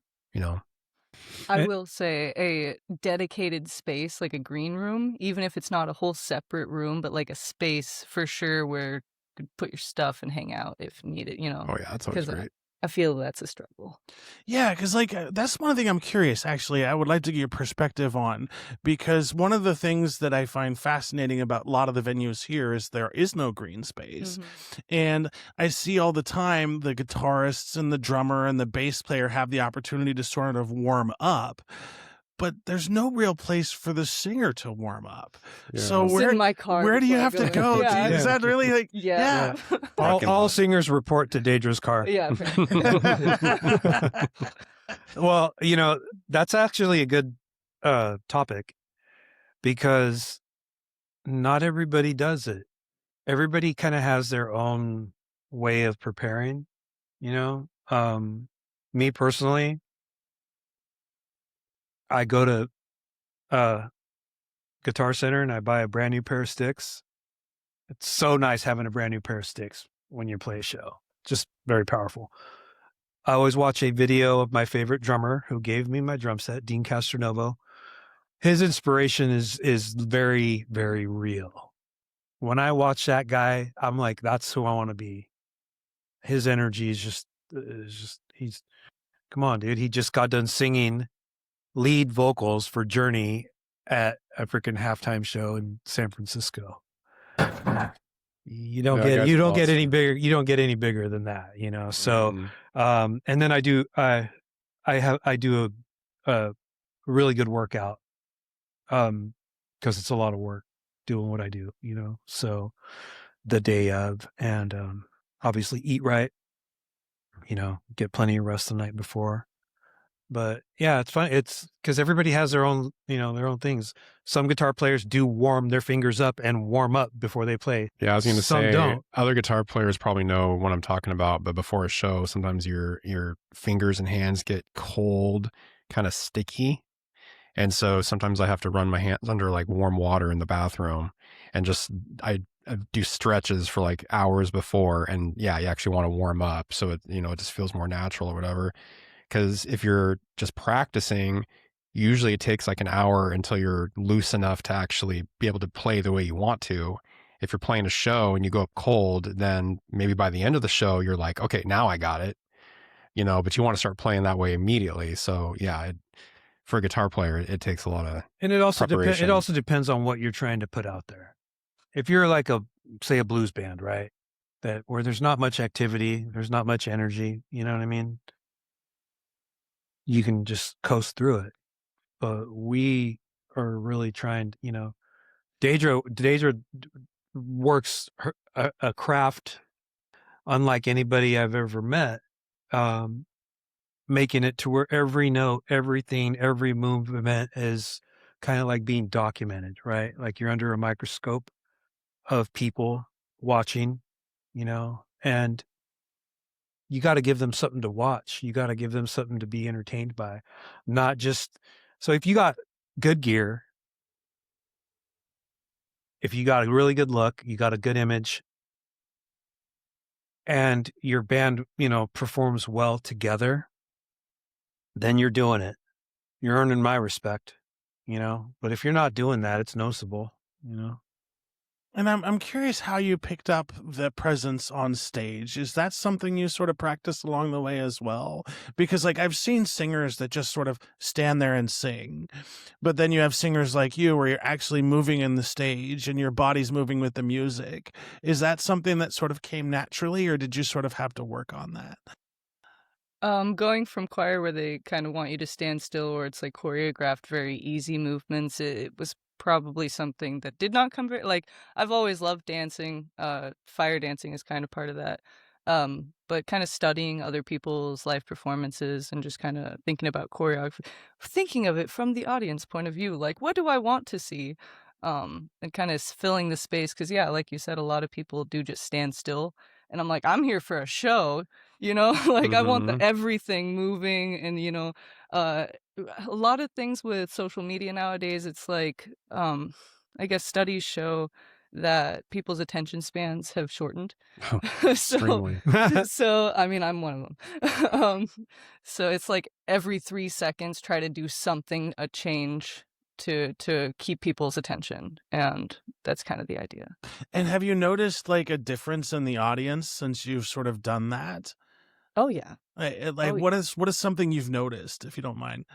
I will say a dedicated space, like a green room, even if it's not a whole separate room, but like a space for sure where you could put your stuff and hang out if needed, Oh yeah, that's always 'cause great. I feel that's a struggle. Yeah, because like that's one thing I'm curious. Actually, I would like to get your perspective on, because one of the things that I find fascinating about a lot of the venues here is there is no green space, and I see all the time the guitarists and the drummer and the bass player have the opportunity to sort of warm up. But there's no real place for the singer to warm up. Yeah. So Sit in my car where do you before I have to go. go? Yeah. Is that really like Yeah. All singers report to Deidre's car. Yeah. Well, that's actually a good topic, because not everybody does it. Everybody kind of has their own way of preparing, me personally, I go to Guitar Center and I buy a brand new pair of sticks. It's so nice having a brand new pair of sticks when you play a show. Just very powerful. I always watch a video of my favorite drummer who gave me my drum set, Dean Castronovo. His inspiration is very, very real. When I watch that guy, I'm like, that's who I want to be. His energy is just come on, dude. He just got done singing lead vocals for Journey at a freaking halftime show in San Francisco. You don't get any bigger. You don't get any bigger than that, So, and then I do a really good workout, because it's a lot of work doing what I do, So the day of, and obviously eat right, get plenty of rest the night before. But yeah, it's fun. It's because everybody has their own, their own things. Some guitar players do warm their fingers up and warm up before they play. Yeah, I was going to Some say, don't. other guitar players probably know what I'm talking about, but before a show, sometimes your fingers and hands get cold, kind of sticky. And so sometimes I have to run my hands under like warm water in the bathroom and I do stretches for like hours before. And yeah, you actually want to warm up. So it just feels more natural or whatever. Because if you're just practicing, usually it takes like an hour until you're loose enough to actually be able to play the way you want to. If you're playing a show and you go up cold, then maybe by the end of the show, you're like, okay, now I got it, but you want to start playing that way immediately. So yeah, for a guitar player, it takes a lot of And it also preparation. depends on what you're trying to put out there. If you're like say a blues band, right? Where there's not much activity, there's not much energy, you know what I mean? You can just coast through it. But we are really trying, Deidre works a craft unlike anybody I've ever met, making it to where every note, everything, every movement is kind of like being documented, right? Like you're under a microscope of people watching, and you got to give them something to watch. You got to give them something to be entertained by, not just. So if you got good gear, if you got a really good look, you got a good image, and your band, performs well together, then you're doing it. You're earning my respect, But if you're not doing that, it's noticeable, And I'm curious how you picked up the presence on stage. Is that something you sort of practiced along the way as well? Because like I've seen singers that just sort of stand there and sing, but then you have singers like you where you're actually moving in the stage and your body's moving with the music. Is that something that sort of came naturally, or did you sort of have to work on that? Going from choir where they kind of want you to stand still, or it's like choreographed, very easy movements, it was probably something that did not come very, like, I've always loved dancing. Fire dancing is kind of part of that. But kind of studying other people's live performances and just kind of thinking about choreography, thinking of it from the audience point of view, like, what do I want to see? And kind of filling the space. Cause yeah, like you said, a lot of people do just stand still. And I'm like, I'm here for a show, like I want Mhm. everything moving and, uh, a lot of things with social media nowadays, it's like, I guess studies show that people's attention spans have shortened. So, Extremely. so I mean, I'm one of them. So it's like every 3 seconds, try to do something, a change to keep people's attention, and that's kind of the idea. And have you noticed like a difference in the audience since you've sort of done that? Oh yeah. Like Oh what is something you've noticed, if you don't mind?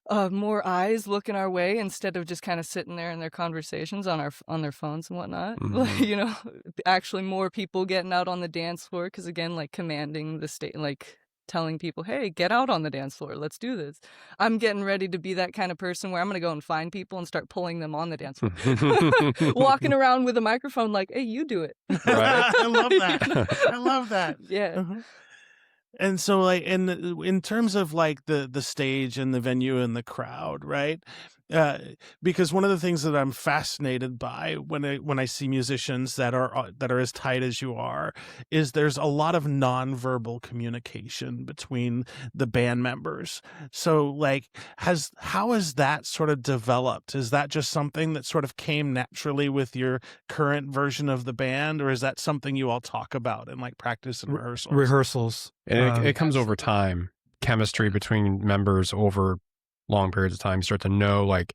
More eyes looking our way instead of just kind of sitting there in their conversations on their phones and whatnot. Like, Mhm. actually more people getting out on the dance floor because again, like commanding the state, like telling people, "Hey, get out on the dance floor. Let's do this." I'm getting ready to be that kind of person where I'm gonna go and find people and start pulling them on the dance floor, walking around with a microphone, like, "Hey, you do it." Right. I love that. You know? I love that. Yeah. Uh-huh. And so like in terms of like the stage and the venue and the crowd, right? Because one of the things that I'm fascinated by when I see musicians that are as tight as you are is there's a lot of nonverbal communication between the band members. So like how has that sort of developed? Is that just something that sort of came naturally with your current version of the band, or is that something you all talk about in like practice and rehearsals? Rehearsals. And it comes over Absolutely. time. Chemistry between members over long periods of time. You start to know like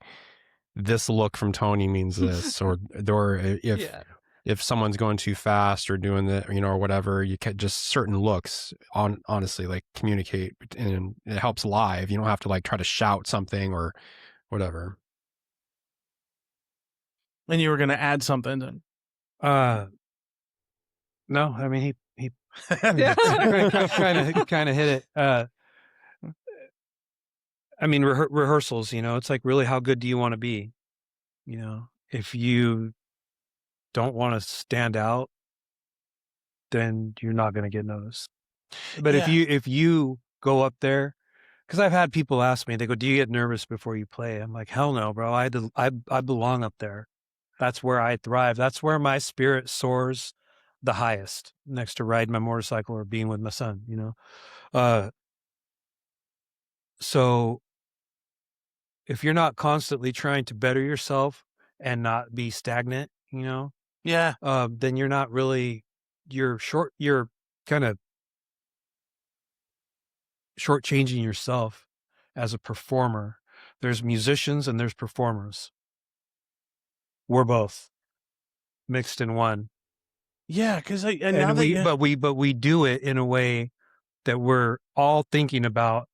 this look from Tony means this, or Yeah. if someone's going too fast or doing the or whatever, you can just certain looks honestly like communicate, and it helps live. You don't have to like try to shout something or whatever. And you were going to add something to Uh, no, I mean, he Yeah. kind of hit it. I mean, rehearsals, it's like, really, how good do you want to be? If you don't want to stand out, then you're not going to get noticed. But Yeah. if you go up there because I've had people ask me, they go, "Do you get nervous before you play?" I'm like, "Hell no, bro. I belong up there. That's where I thrive. That's where my spirit soars the highest, next to riding my motorcycle or being with my son, you know?" So if you're not constantly trying to better yourself and not be stagnant, you know, Yeah. then you're not really, you're kind of shortchanging yourself as a performer. There's musicians and there's performers. We're both mixed in one. Yeah, because But we do it in a way that we're all thinking about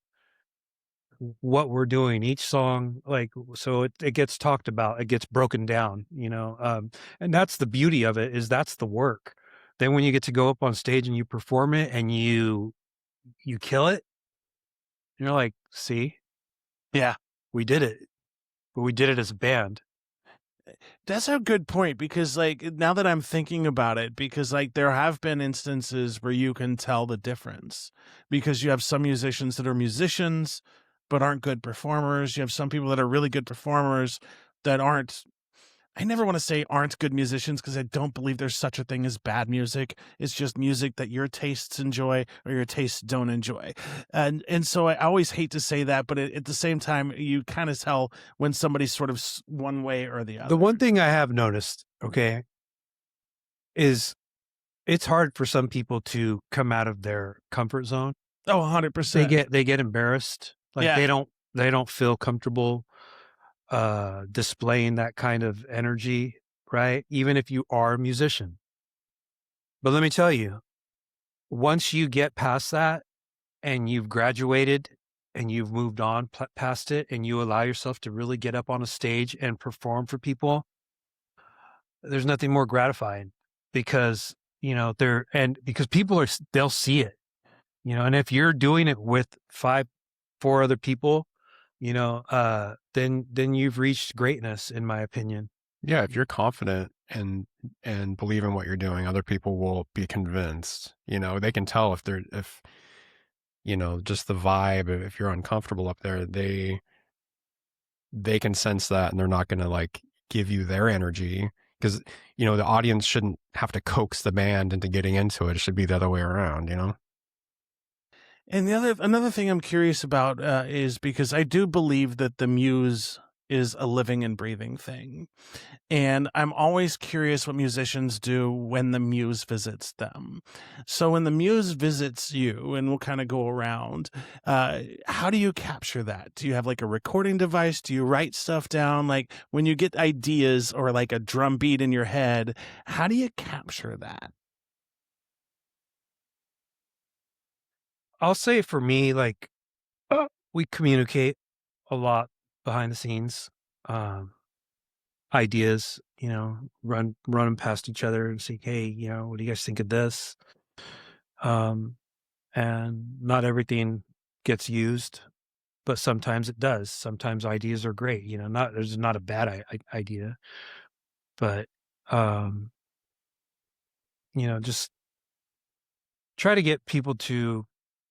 what we're doing each song, like, so it gets talked about, it gets broken down, you know, and that's the beauty of it, is that's the work. Then when you get to go up on stage and you perform it and you kill it, you're like, see, yeah. we did it, but we did it as a band. That's a good point, because like now that I'm thinking about it, because like there have been instances where you can tell the difference, because you have some musicians that are musicians but aren't good performers. You have some people that are really good performers that aren't, I never want to say aren't good musicians, because I don't believe there's such a thing as bad music. It's just music that your tastes enjoy or your tastes don't enjoy. And so I always hate to say that, but at the same time, you kind of tell when somebody's sort of one way or the other. The one thing I have noticed, okay, is it's hard for some people to come out of their comfort zone. Oh, 100%. They get embarrassed. Like, Yeah. they don't feel comfortable displaying that kind of energy, right? Even if you are a musician. But let me tell you, once you get past that and you've graduated and you've moved on past it, and you allow yourself to really get up on a stage and perform for people, there's nothing more gratifying, because, you know, because people they'll see it, you know, and if you're doing it with 4 other people, you know, then you've reached greatness, in my opinion. Yeah, if you're confident and believe in what you're doing, other people will be convinced. You know, they can tell if you know, just the vibe. If you're uncomfortable up there, they can sense that, and they're not going to like give you their energy, because, you know, the audience shouldn't have to coax the band into getting into it. It should be the other way around, you know? And another thing I'm curious about is, because I do believe that the muse is a living and breathing thing. And I'm always curious what musicians do when the muse visits them. So when the muse visits you, and we'll kind of go around, how do you capture that? Do you have like a recording device? Do you write stuff down? Like when you get ideas or like a drum beat in your head, how do you capture that? I'll say for me, like, we communicate a lot behind the scenes, ideas, you know, run them past each other and say, hey, you know, what do you guys think of this? And not everything gets used, but sometimes it does. Sometimes ideas are great, you know, there's not a bad idea, but, you know, just try to get people to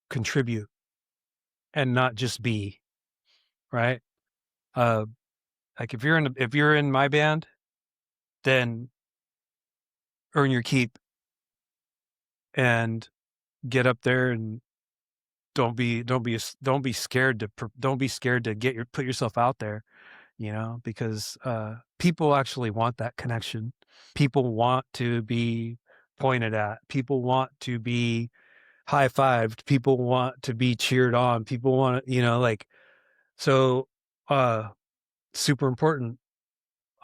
contribute and not just be, right? Like if you're in my band, then earn your keep and get up there, and don't be scared to put yourself out there, you know, because people actually want that connection. People want to be pointed at. People want to be high-fived. People want to be cheered on. People want, you know, like, so super important.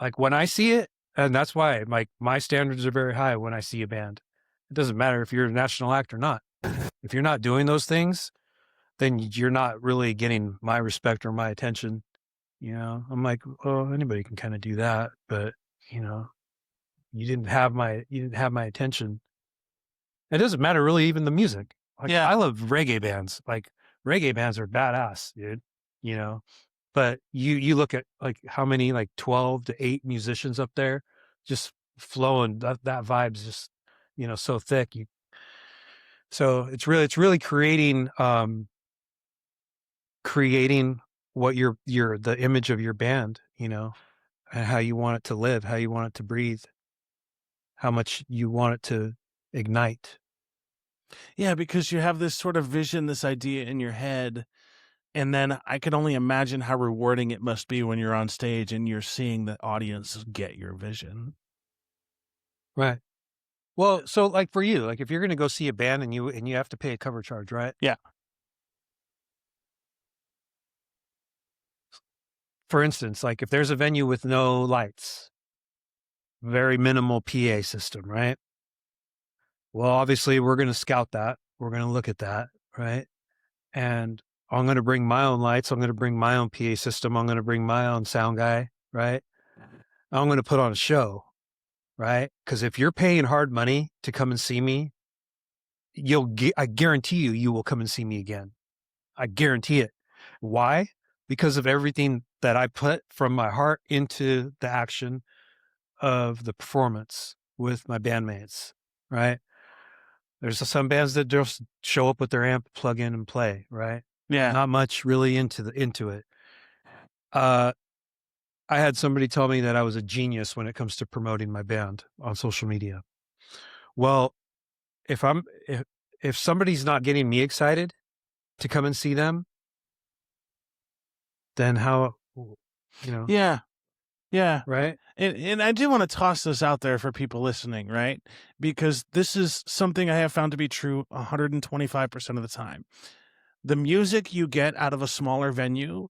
Like when I see it, and that's why my standards are very high when I see a band. It doesn't matter if you're a national act or not. If you're not doing those things, then you're not really getting my respect or my attention. You know, I'm like, well, anybody can kind of do that, but, you know, you didn't have my attention. It doesn't matter really, even the music. Like, Yeah. I love reggae bands. Like, reggae bands are badass, dude, you know. But you look at like how many, like 12 to 8 musicians up there just flowing, that vibe's just, you know, so thick. So it's really creating creating what the image of your band, you know, and how you want it to live, how you want it to breathe, how much you want it to ignite. Yeah, because you have this sort of vision, this idea in your head, and then I can only imagine how rewarding it must be when you're on stage and you're seeing the audience get your vision. Right. Well, so like for you, like if you're going to go see a band and you have to pay a cover charge, right? Yeah. For instance, like if there's a venue with no lights, very minimal PA system, right? Well, obviously we're going to scout that. We're going to look at that, right? And I'm going to bring my own lights. I'm going to bring my own PA system. I'm going to bring my own sound guy, right? I'm going to put on a show, right? Because if you're paying hard money to come and see me, I guarantee you will come and see me again. I guarantee it. Why? Because of everything that I put from my heart into the action of the performance with my bandmates, right? There's some bands that just show up with their amp, plug in and play, right? Yeah. Not much really into it. I had somebody tell me that I was a genius when it comes to promoting my band on social media. Well, if somebody's not getting me excited to come and see them, then how, you know? Yeah. Yeah. Right. And I do want to toss this out there for people listening, right? Because this is something I have found to be true 125% of the time. The music you get out of a smaller venue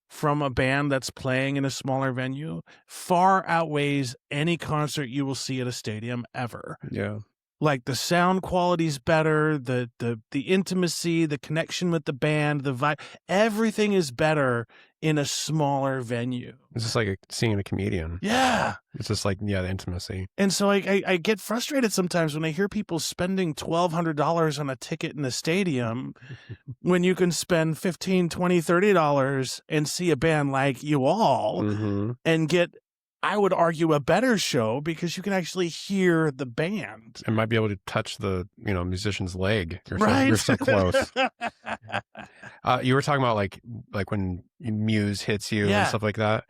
from a band that's playing in a smaller venue far outweighs any concert you will see at a stadium ever. Yeah. Like the sound quality's better, the intimacy, the connection with the band, the vibe, everything is better in a smaller venue. It's just like seeing a comedian. Yeah. It's just like, the intimacy. And so I get frustrated sometimes when I hear people spending $1,200 on a ticket in a stadium when you can spend $15, $20, $30 and see a band like you all and get, I would argue, a better show because you can actually hear the band. And might be able to touch the, musician's leg. Right. You're so close. You were talking about like when Muse hits you and stuff like that.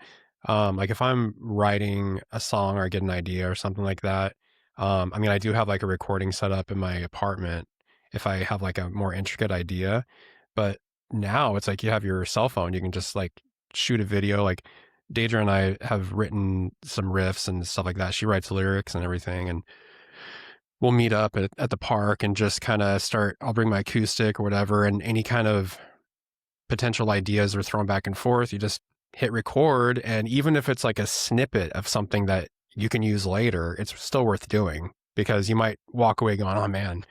Like if I'm writing a song or I get an idea or something like that, I do have like a recording set up in my apartment if I have like a more intricate idea, but now it's like you have your cell phone, you can just like shoot a video. Like Deidre and I have written some riffs and stuff like that. She writes lyrics and everything, and we'll meet up at the park and just kind of I'll bring my acoustic or whatever, and any kind of potential ideas are thrown back and forth. You just hit record, and even if it's like a snippet of something that you can use later, it's still worth doing, because you might walk away going, oh man,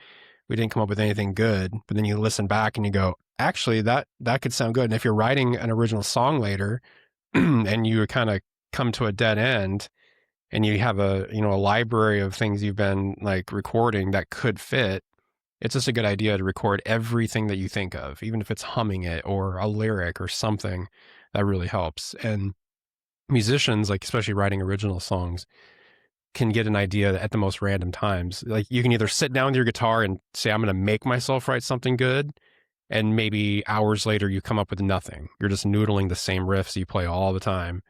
we didn't come up with anything good. But then you listen back and you go, actually, that could sound good. And if you're writing an original song later and you kind of come to a dead end and you have a library of things you've been like recording that could fit, it's just a good idea to record everything that you think of, even if it's humming it or a lyric or something. That really helps. And musicians, like especially writing original songs, can get an idea at the most random times. Like you can either sit down with your guitar and say, I'm going to make myself write something good, and maybe hours later you come up with nothing. You're just noodling the same riffs you play all the time.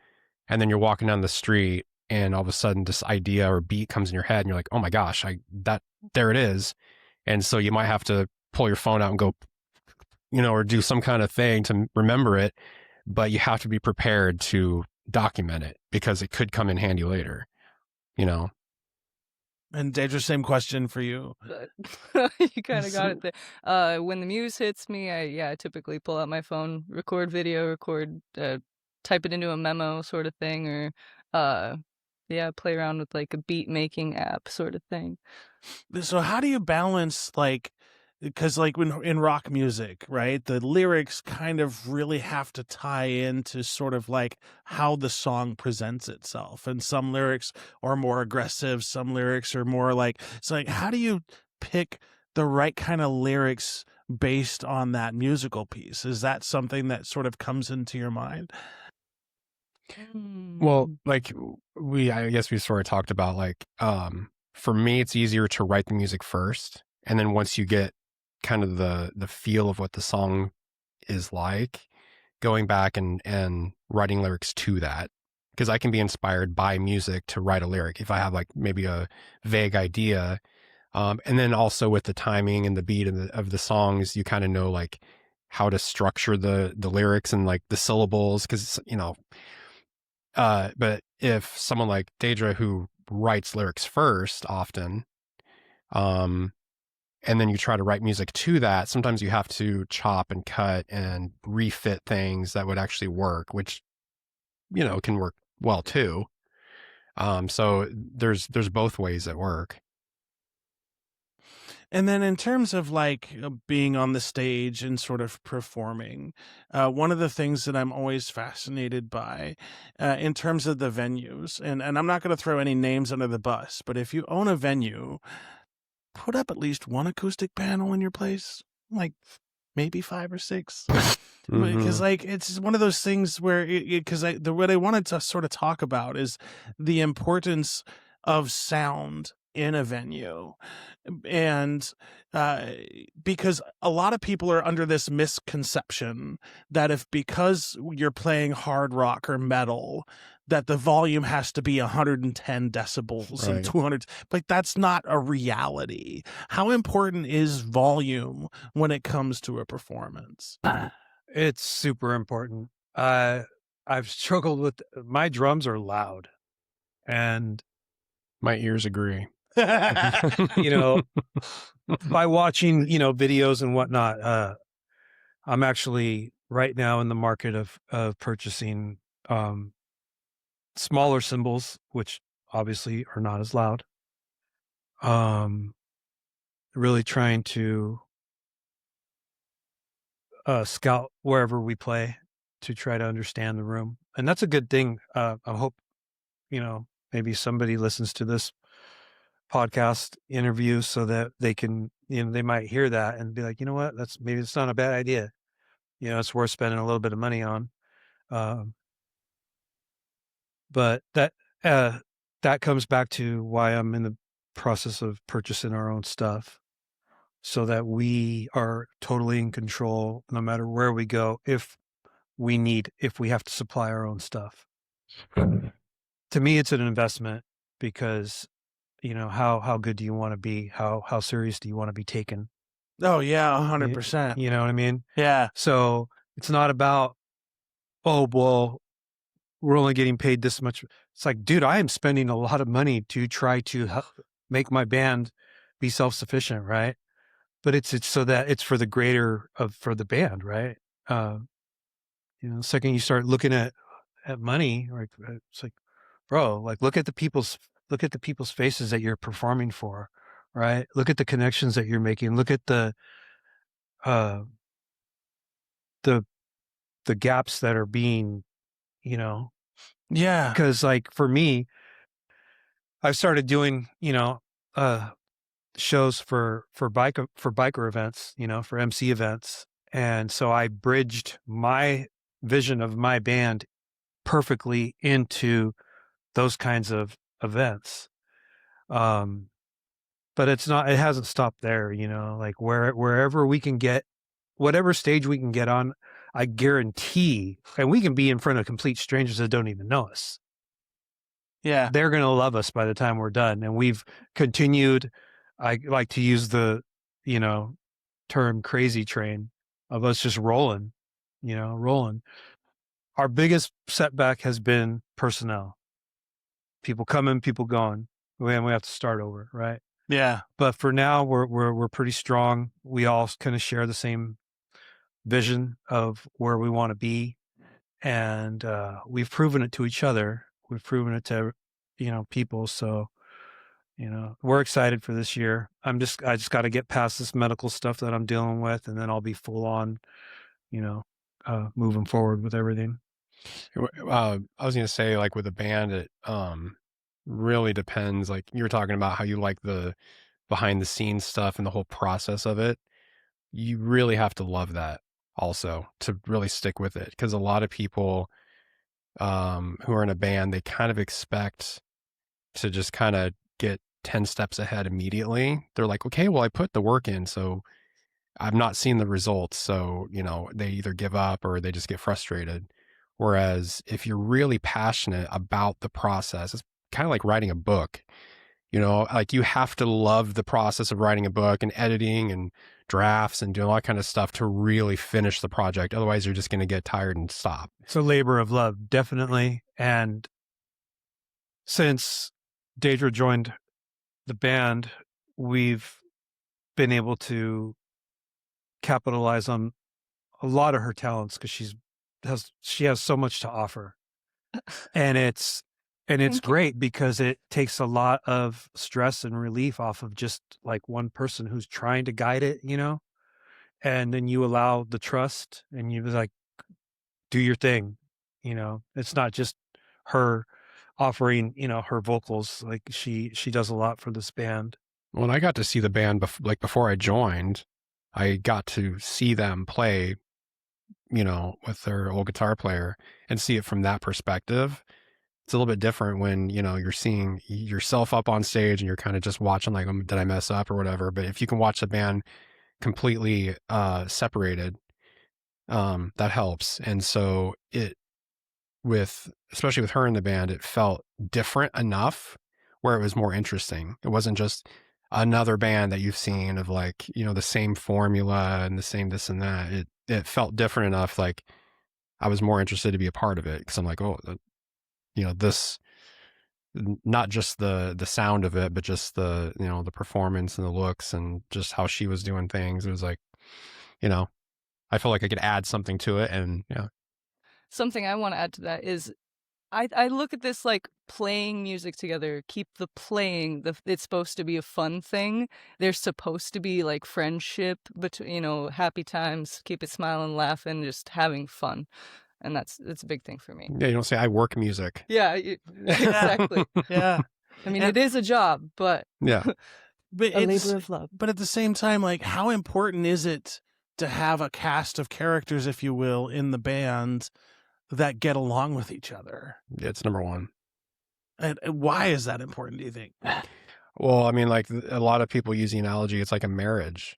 And then you're walking down the street and all of a sudden this idea or beat comes in your head and you're like, oh my gosh, there it is. And so you might have to pull your phone out and go, or do some kind of thing to remember it. But you have to be prepared to document it because it could come in handy later, And Deidre, same question for you. You kind of got it there. When the muse hits me, I typically pull out my phone, record video, type it into a memo sort of thing, or play around with like a beat making app sort of thing. So how do you balance because like when in rock music, right, the lyrics kind of really have to tie into sort of like how the song presents itself, and some lyrics are more aggressive, some lyrics are more like, so like how do you pick the right kind of lyrics based on that musical piece? Is that something that sort of comes into your mind? Well, like I guess we sort of talked about, like for me it's easier to write the music first, and then once you get kind of the feel of what the song is like, going back and writing lyrics to that, because I can be inspired by music to write a lyric if I have like maybe a vague idea. And then also with the timing and the beat of the songs, you kind of know like how to structure the lyrics and like the syllables, because but if someone like Deidre, who writes lyrics first often, and then you try to write music to that, sometimes you have to chop and cut and refit things that would actually work, which can work well too. So there's both ways at work. And then in terms of like being on the stage and sort of performing, one of the things that I'm always fascinated by in terms of the venues, and I'm not going to throw any names under the bus, but if you own a venue, put up at least one acoustic panel in your place, like maybe 5 or 6. Because like it's one of those things where what I wanted to sort of talk about is the importance of sound in a venue. And because a lot of people are under this misconception that because you're playing hard rock or metal, that the volume has to be 110 decibels and 200. Like, that's not a reality. How important is volume when it comes to a performance? It's super important. I've struggled with, my drums are loud, and my ears agree. By watching, videos and whatnot, I'm actually right now in the market of purchasing smaller cymbals, which obviously are not as loud. Really trying to scout wherever we play to try to understand the room. And that's a good thing. I hope, maybe somebody listens to this podcast interview so that they can, they might hear that and be like, you know what, maybe it's not a bad idea. It's worth spending a little bit of money on. But that comes back to why I'm in the process of purchasing our own stuff, so that we are totally in control no matter where we go, if we have to supply our own stuff. To me, it's an investment, because how good do you want to be? How serious do you want to be taken? Oh yeah, 100%. You know what I mean? Yeah. So it's not about, oh, well, we're only getting paid this much. It's like, dude, I am spending a lot of money to try to make my band be self-sufficient, right? But it's so that it's for the for the band, right? The second you start looking at money, like, it's like, bro, like look at the people's faces that you're performing for, right? Look at the connections that you're making. Look at the gaps that are being, Yeah. Because like for me, I've started doing, shows for biker events, for MC events. And so I bridged my vision of my band perfectly into those kinds of events. But it hasn't stopped there, like wherever we can get, whatever stage we can get on, I guarantee, and we can be in front of complete strangers that don't even know us. Yeah. They're going to love us by the time we're done. And we've continued, I like to use the, term crazy train, of us just rolling. Our biggest setback has been personnel. People coming, people going. We have to start over, right? Yeah. But for now, we're pretty strong. We all kind of share the same vision of where we want to be, and we've proven it to each other. We've proven it to people. So we're excited for this year. I just got to get past this medical stuff that I'm dealing with, and then I'll be full on, moving forward with everything. I was going to say, like with a band, it really depends. Like you were talking about how you like the behind the scenes stuff and the whole process of it. You really have to love that also to really stick with it, because a lot of people who are in a band, they kind of expect to just kind of get 10 steps ahead immediately. They're like, okay, well, I put the work in, so I'm not seeing the results. So, they either give up or they just get frustrated. Whereas if you're really passionate about the process, it's kind of like writing a book. Like you have to love the process of writing a book and editing and drafts and doing all that kind of stuff to really finish the project. Otherwise, you're just going to get tired and stop. It's a labor of love, definitely. And since Deidre joined the band, we've been able to capitalize on a lot of her talents because she has so much to offer. And it's great because it takes a lot of stress and relief off of just like one person who's trying to guide it, and then you allow the trust and you like, do your thing, it's not just her offering, her vocals. Like she does a lot for this band. When I got to see the band, before I joined, I got to see them play, with their old guitar player and see it from that perspective. It's a little bit different when, you're seeing yourself up on stage and you're kind of just watching like, did I mess up or whatever? But if you can watch the band completely separated, that helps. And so especially with her in the band, it felt different enough where it was more interesting. It wasn't just another band that you've seen of like, the same formula and the same this and that. It felt different enough. Like I was more interested to be a part of it because I'm like, oh, this, not just the sound of it, but just the, the performance and the looks and just how she was doing things. It was like, I feel like I could add something to it. And Something I want to add to that is I look at this like playing music together, keep the playing, it's supposed to be a fun thing. There's supposed to be like friendship between, happy times, keep it smiling, laughing, just having fun. And that's a big thing for me. Yeah, you don't say I work music. Yeah, exactly. Yeah. I mean, it is a job, but yeah, but a labor of love. But at the same time, like, how important is it to have a cast of characters, if you will, in the band that get along with each other? Yeah, it's number one. And why is that important, do you think? Well, I mean, like a lot of people use the analogy, it's like a marriage.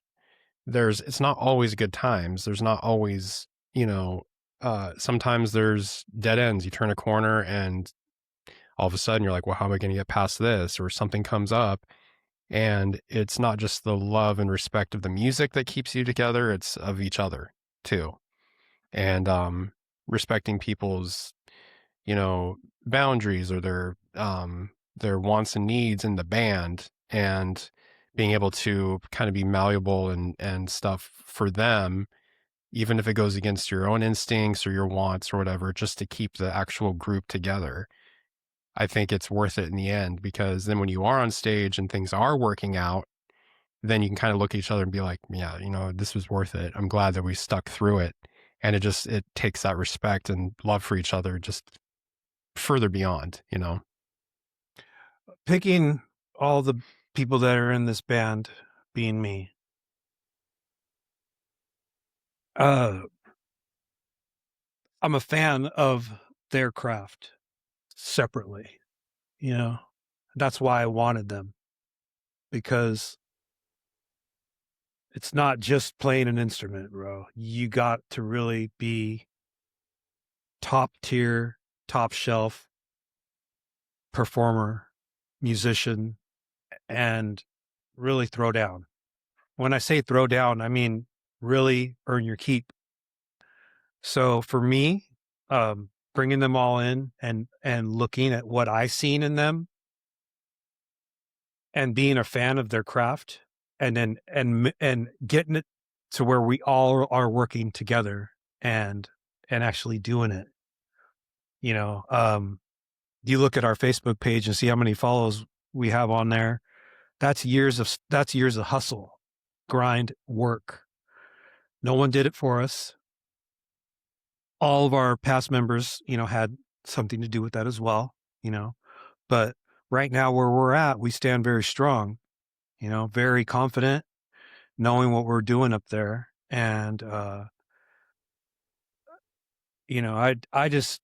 It's not always good times. There's not always, sometimes there's dead ends. You turn a corner and all of a sudden you're like, well, how am I going to get past this? Or something comes up. And it's not just the love and respect of the music that keeps you together. It's of each other too. And, respecting people's, boundaries or their wants and needs in the band and being able to kind of be malleable and stuff for them, even if it goes against your own instincts or your wants or whatever, just to keep the actual group together. I think it's worth it in the end, because then when you are on stage and things are working out, then you can kind of look at each other and be like, yeah, this was worth it. I'm glad that we stuck through it. And it takes that respect and love for each other just further beyond, Picking all the people that are in this band being me. I'm a fan of their craft separately, that's why I wanted them, because it's not just playing an instrument, bro. You got to really be top tier, top shelf performer, musician, and really throw down. When I say throw down, I mean really earn your keep. So for me, bringing them all in and looking at what I seen in them and being a fan of their craft, and then and getting it to where we all are working together and actually doing it. You look at our Facebook page and see how many follows we have on there. That's years of hustle, grind, work. No one did it for us. All of our past members, had something to do with that as well, but right now where we're at, we stand very strong, very confident, knowing what we're doing up there. And, I just,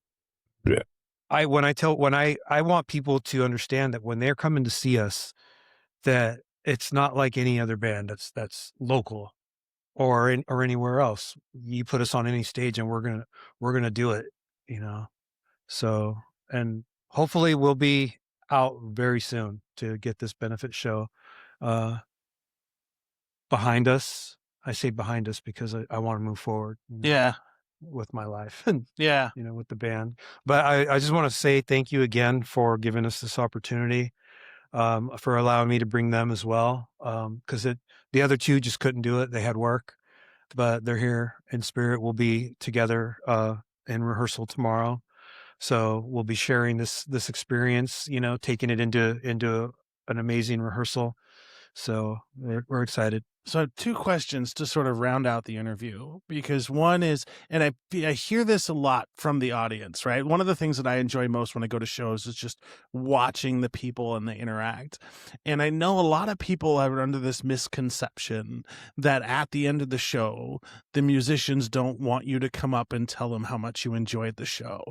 Yeah. I want people to understand that when they're coming to see us, that it's not like any other band that's local or anywhere else. You put us on any stage and we're gonna do it, you know. So, and hopefully we'll be out very soon to get this benefit show behind us. I say behind us because I want to move forward. Yeah. With my life and Yeah. with the band. But I just want to say thank you again for giving us this opportunity, for allowing me to bring them as well. Because the other two just couldn't do it. They had work, but they're here in spirit. We'll be together in rehearsal tomorrow. So we'll be sharing this experience, taking it into an amazing rehearsal. So we're excited. So I have two questions to sort of round out the interview, because one is, and I hear this a lot from the audience, right? One of the things that I enjoy most when I go to shows is just watching the people and they interact. And I know a lot of people are under this misconception that at the end of the show, the musicians don't want you to come up and tell them how much you enjoyed the show.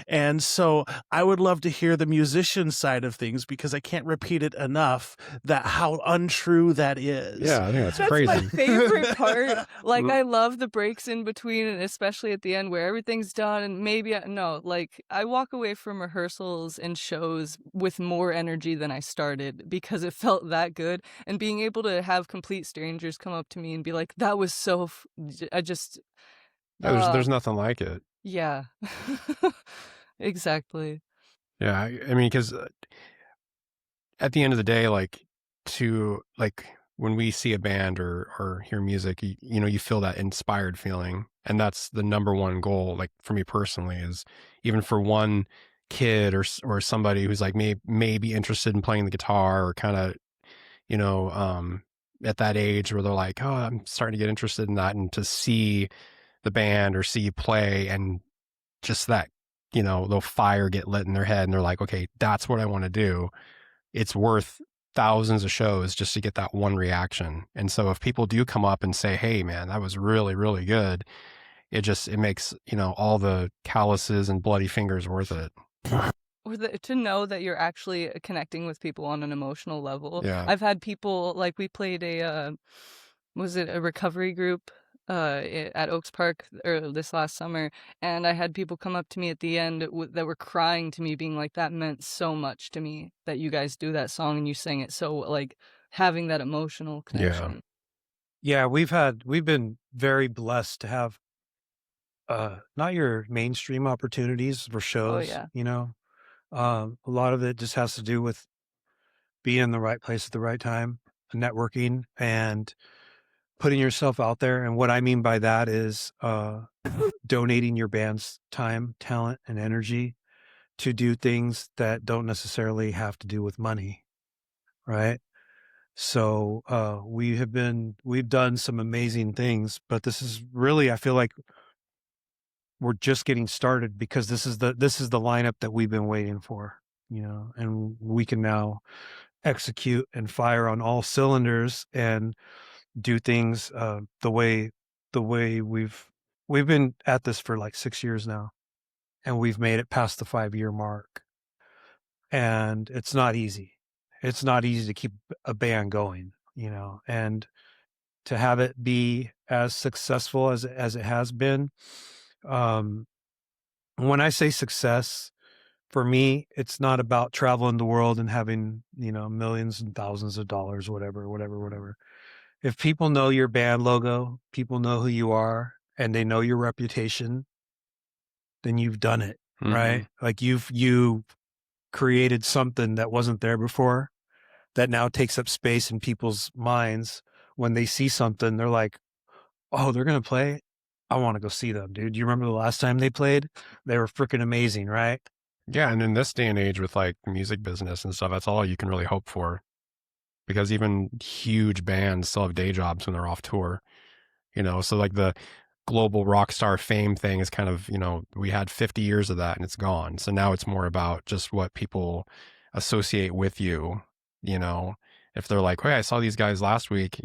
And so I would love to hear the musician side of things, because I can't repeat it enough that how untrue that is. Yeah, I think that's That's crazy. my favorite part. Like, I love the breaks in between, and especially at the end where everything's done. And maybe, I walk away from rehearsals and shows with more energy than I started, because it felt that good. And being able to have complete strangers come up to me and be like, that was so, There's nothing like it. yeah, exactly. Yeah, I mean, because at the end of the day, when we see a band or hear music, you feel that inspired feeling. And that's the number one goal, like for me personally, is even for one kid or somebody who's like may be interested in playing the guitar, or kind of, at that age where they're like, oh, I'm starting to get interested in that, and to see the band or see you play, and just that, the fire get lit in their head, and they're like, okay, that's what I want to do. It's worth thousands of shows just to get that one reaction. And so if people do come up and say, hey man, that was really, really good, it makes, all the calluses and bloody fingers worth it. Or to know that you're actually connecting with people on an emotional level. Yeah. I've had people, like, we played a recovery group at Oaks Park this last summer, and I had people come up to me at the end that were crying to me, being like, that meant so much to me that you guys do that song and you sing it. So, like, having that emotional connection. Yeah, we've been very blessed to have not your mainstream opportunities for shows. yeah. A lot of it just has to do with being in the right place at the right time, networking, and putting yourself out there. And what I mean by that is donating your band's time, talent, and energy to do things that don't necessarily have to do with money, right? So we've done some amazing things, but this is really, I feel like we're just getting started, because this is the lineup that we've been waiting for, and we can now execute and fire on all cylinders and do things the way we've been at this for like 6 years now, and we've made it past the 5-year mark. And it's not easy. It's not easy to keep a band going, and to have it be as successful as it has been. When I say success, for me, it's not about traveling the world and having, millions and thousands of dollars, whatever. If people know your band logo, people know who you are, and they know your reputation, then you've done it, right? Like you've created something that wasn't there before, that now takes up space in people's minds. When they see something, they're like, oh, they're going to play? I want to go see them, dude. You remember the last time they played? They were freaking amazing, right? Yeah, and in this day and age with like the music business and stuff, that's all you can really hope for. Because even huge bands still have day jobs when they're off tour, so like the global rock star fame thing is kind of, we had 50 years of that and it's gone. So now it's more about just what people associate with you, if they're like, hey, I saw these guys last week,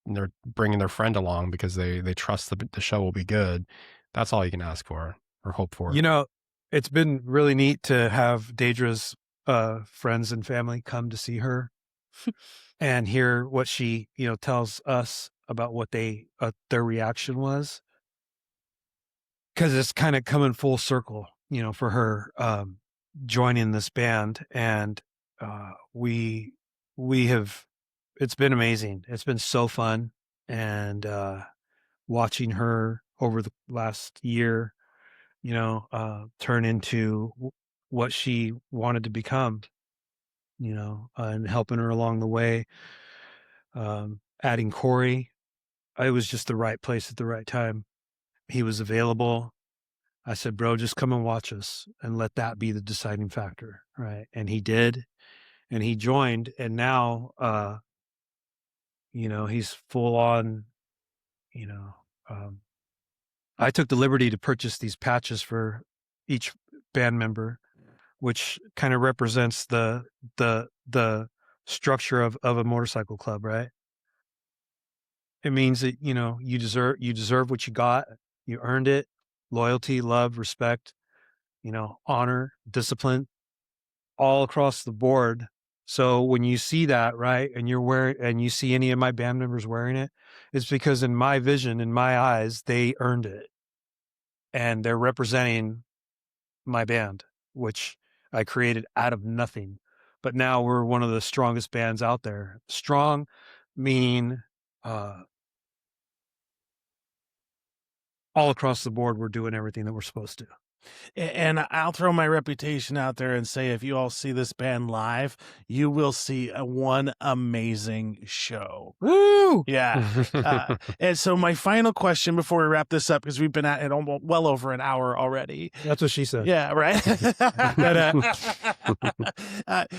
they're bringing their friend along because they trust the show will be good. That's all you can ask for or hope for. It's been really neat to have Deidre's friends and family come to see her and hear what she, tells us about what their reaction was, because it's kind of coming full circle, for her joining this band, and it's been amazing. It's been so fun, and watching her over the last year, turn into what she wanted to become, and helping her along the way. Adding Corey, it was just the right place at the right time. He was available. I said, bro, just come and watch us and let that be the deciding factor. Right. And he did, and he joined, and now, he's full on, I took the liberty to purchase these patches for each band member, which kind of represents the structure of a motorcycle club, right? It means that, you deserve what you got. You earned it. Loyalty, love, respect, honor, discipline, all across the board. So when you see that, right, and you see any of my band members wearing it, it's because in my vision, in my eyes, they earned it. And they're representing my band, which I created out of nothing. But now we're one of the strongest bands out there. Strong meaning all across the board, we're doing everything that we're supposed to. And I'll throw my reputation out there and say, if you all see this band live, you will see one amazing show. Woo! Yeah. And so my final question before we wrap this up, because we've been at it almost well over an hour already. That's what she said. Yeah, right. But,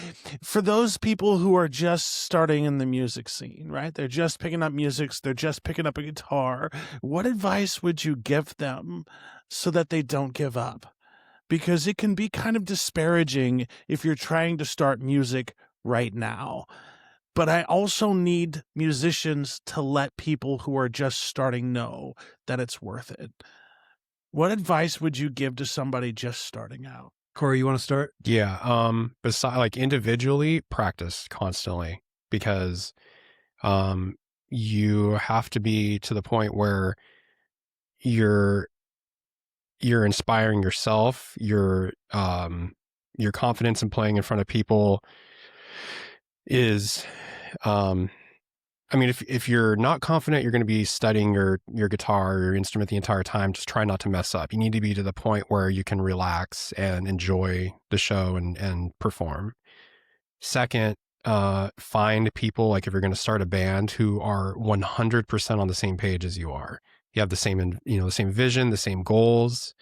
for those people who are just starting in the music scene, right? They're just picking up music. They're just picking up a guitar. What advice would you give them so that they don't give up? Because it can be kind of disparaging if you're trying to start music right now. But I also need musicians to let people who are just starting know that it's worth it. What advice would you give to somebody just starting out? Corey, you want to start? Yeah. Besides, like, individually, practice constantly, because you have to be to the point where you're inspiring yourself. Your confidence in playing in front of people is, I mean, if you're not confident, you're going to be studying your guitar or your instrument the entire time. Just try not to mess up. You need to be to the point where you can relax and enjoy the show and perform. Second, find people, like, if you're going to start a band, who are 100% on the same page as you are. You have the same, the same vision, the same goals,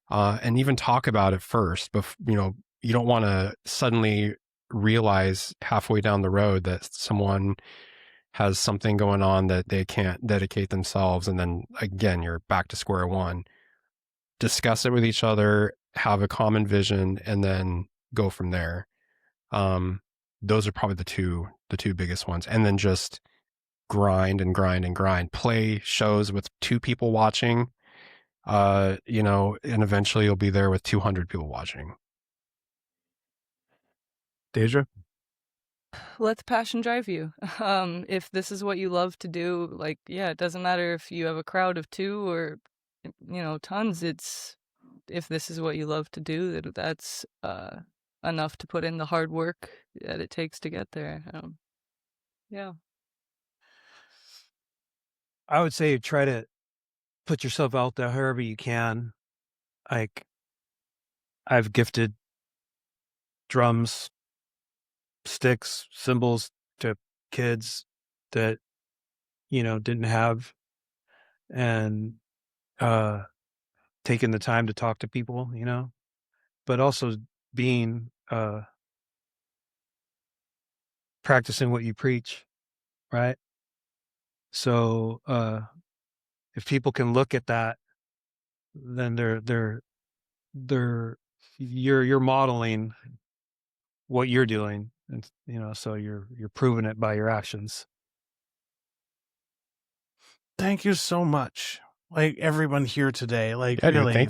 and even talk about it first. But, you don't want to suddenly realize halfway down the road that someone has something going on that they can't dedicate themselves. And then again, you're back to square one. Discuss it with each other, have a common vision, and then go from there. Those are probably the two biggest ones. And then just grind and grind and grind. Play shows with 2 people watching, and eventually you'll be there with 200 people watching. Deidre? Let the passion drive you. If this is what you love to do, like, yeah, it doesn't matter if you have a crowd of 2 or, tons. If this is what you love to do, that's enough to put in the hard work that it takes to get there. Yeah. I would say try to put yourself out there however you can. Like, I've gifted drums, sticks, cymbals to kids that, didn't have, and taking the time to talk to people, but also being, practicing what you preach, right? So, if people can look at that, then you're modeling what you're doing, and so you're proving it by your actions. Thank you so much. Like, everyone here today, like, Yeah, dude, really.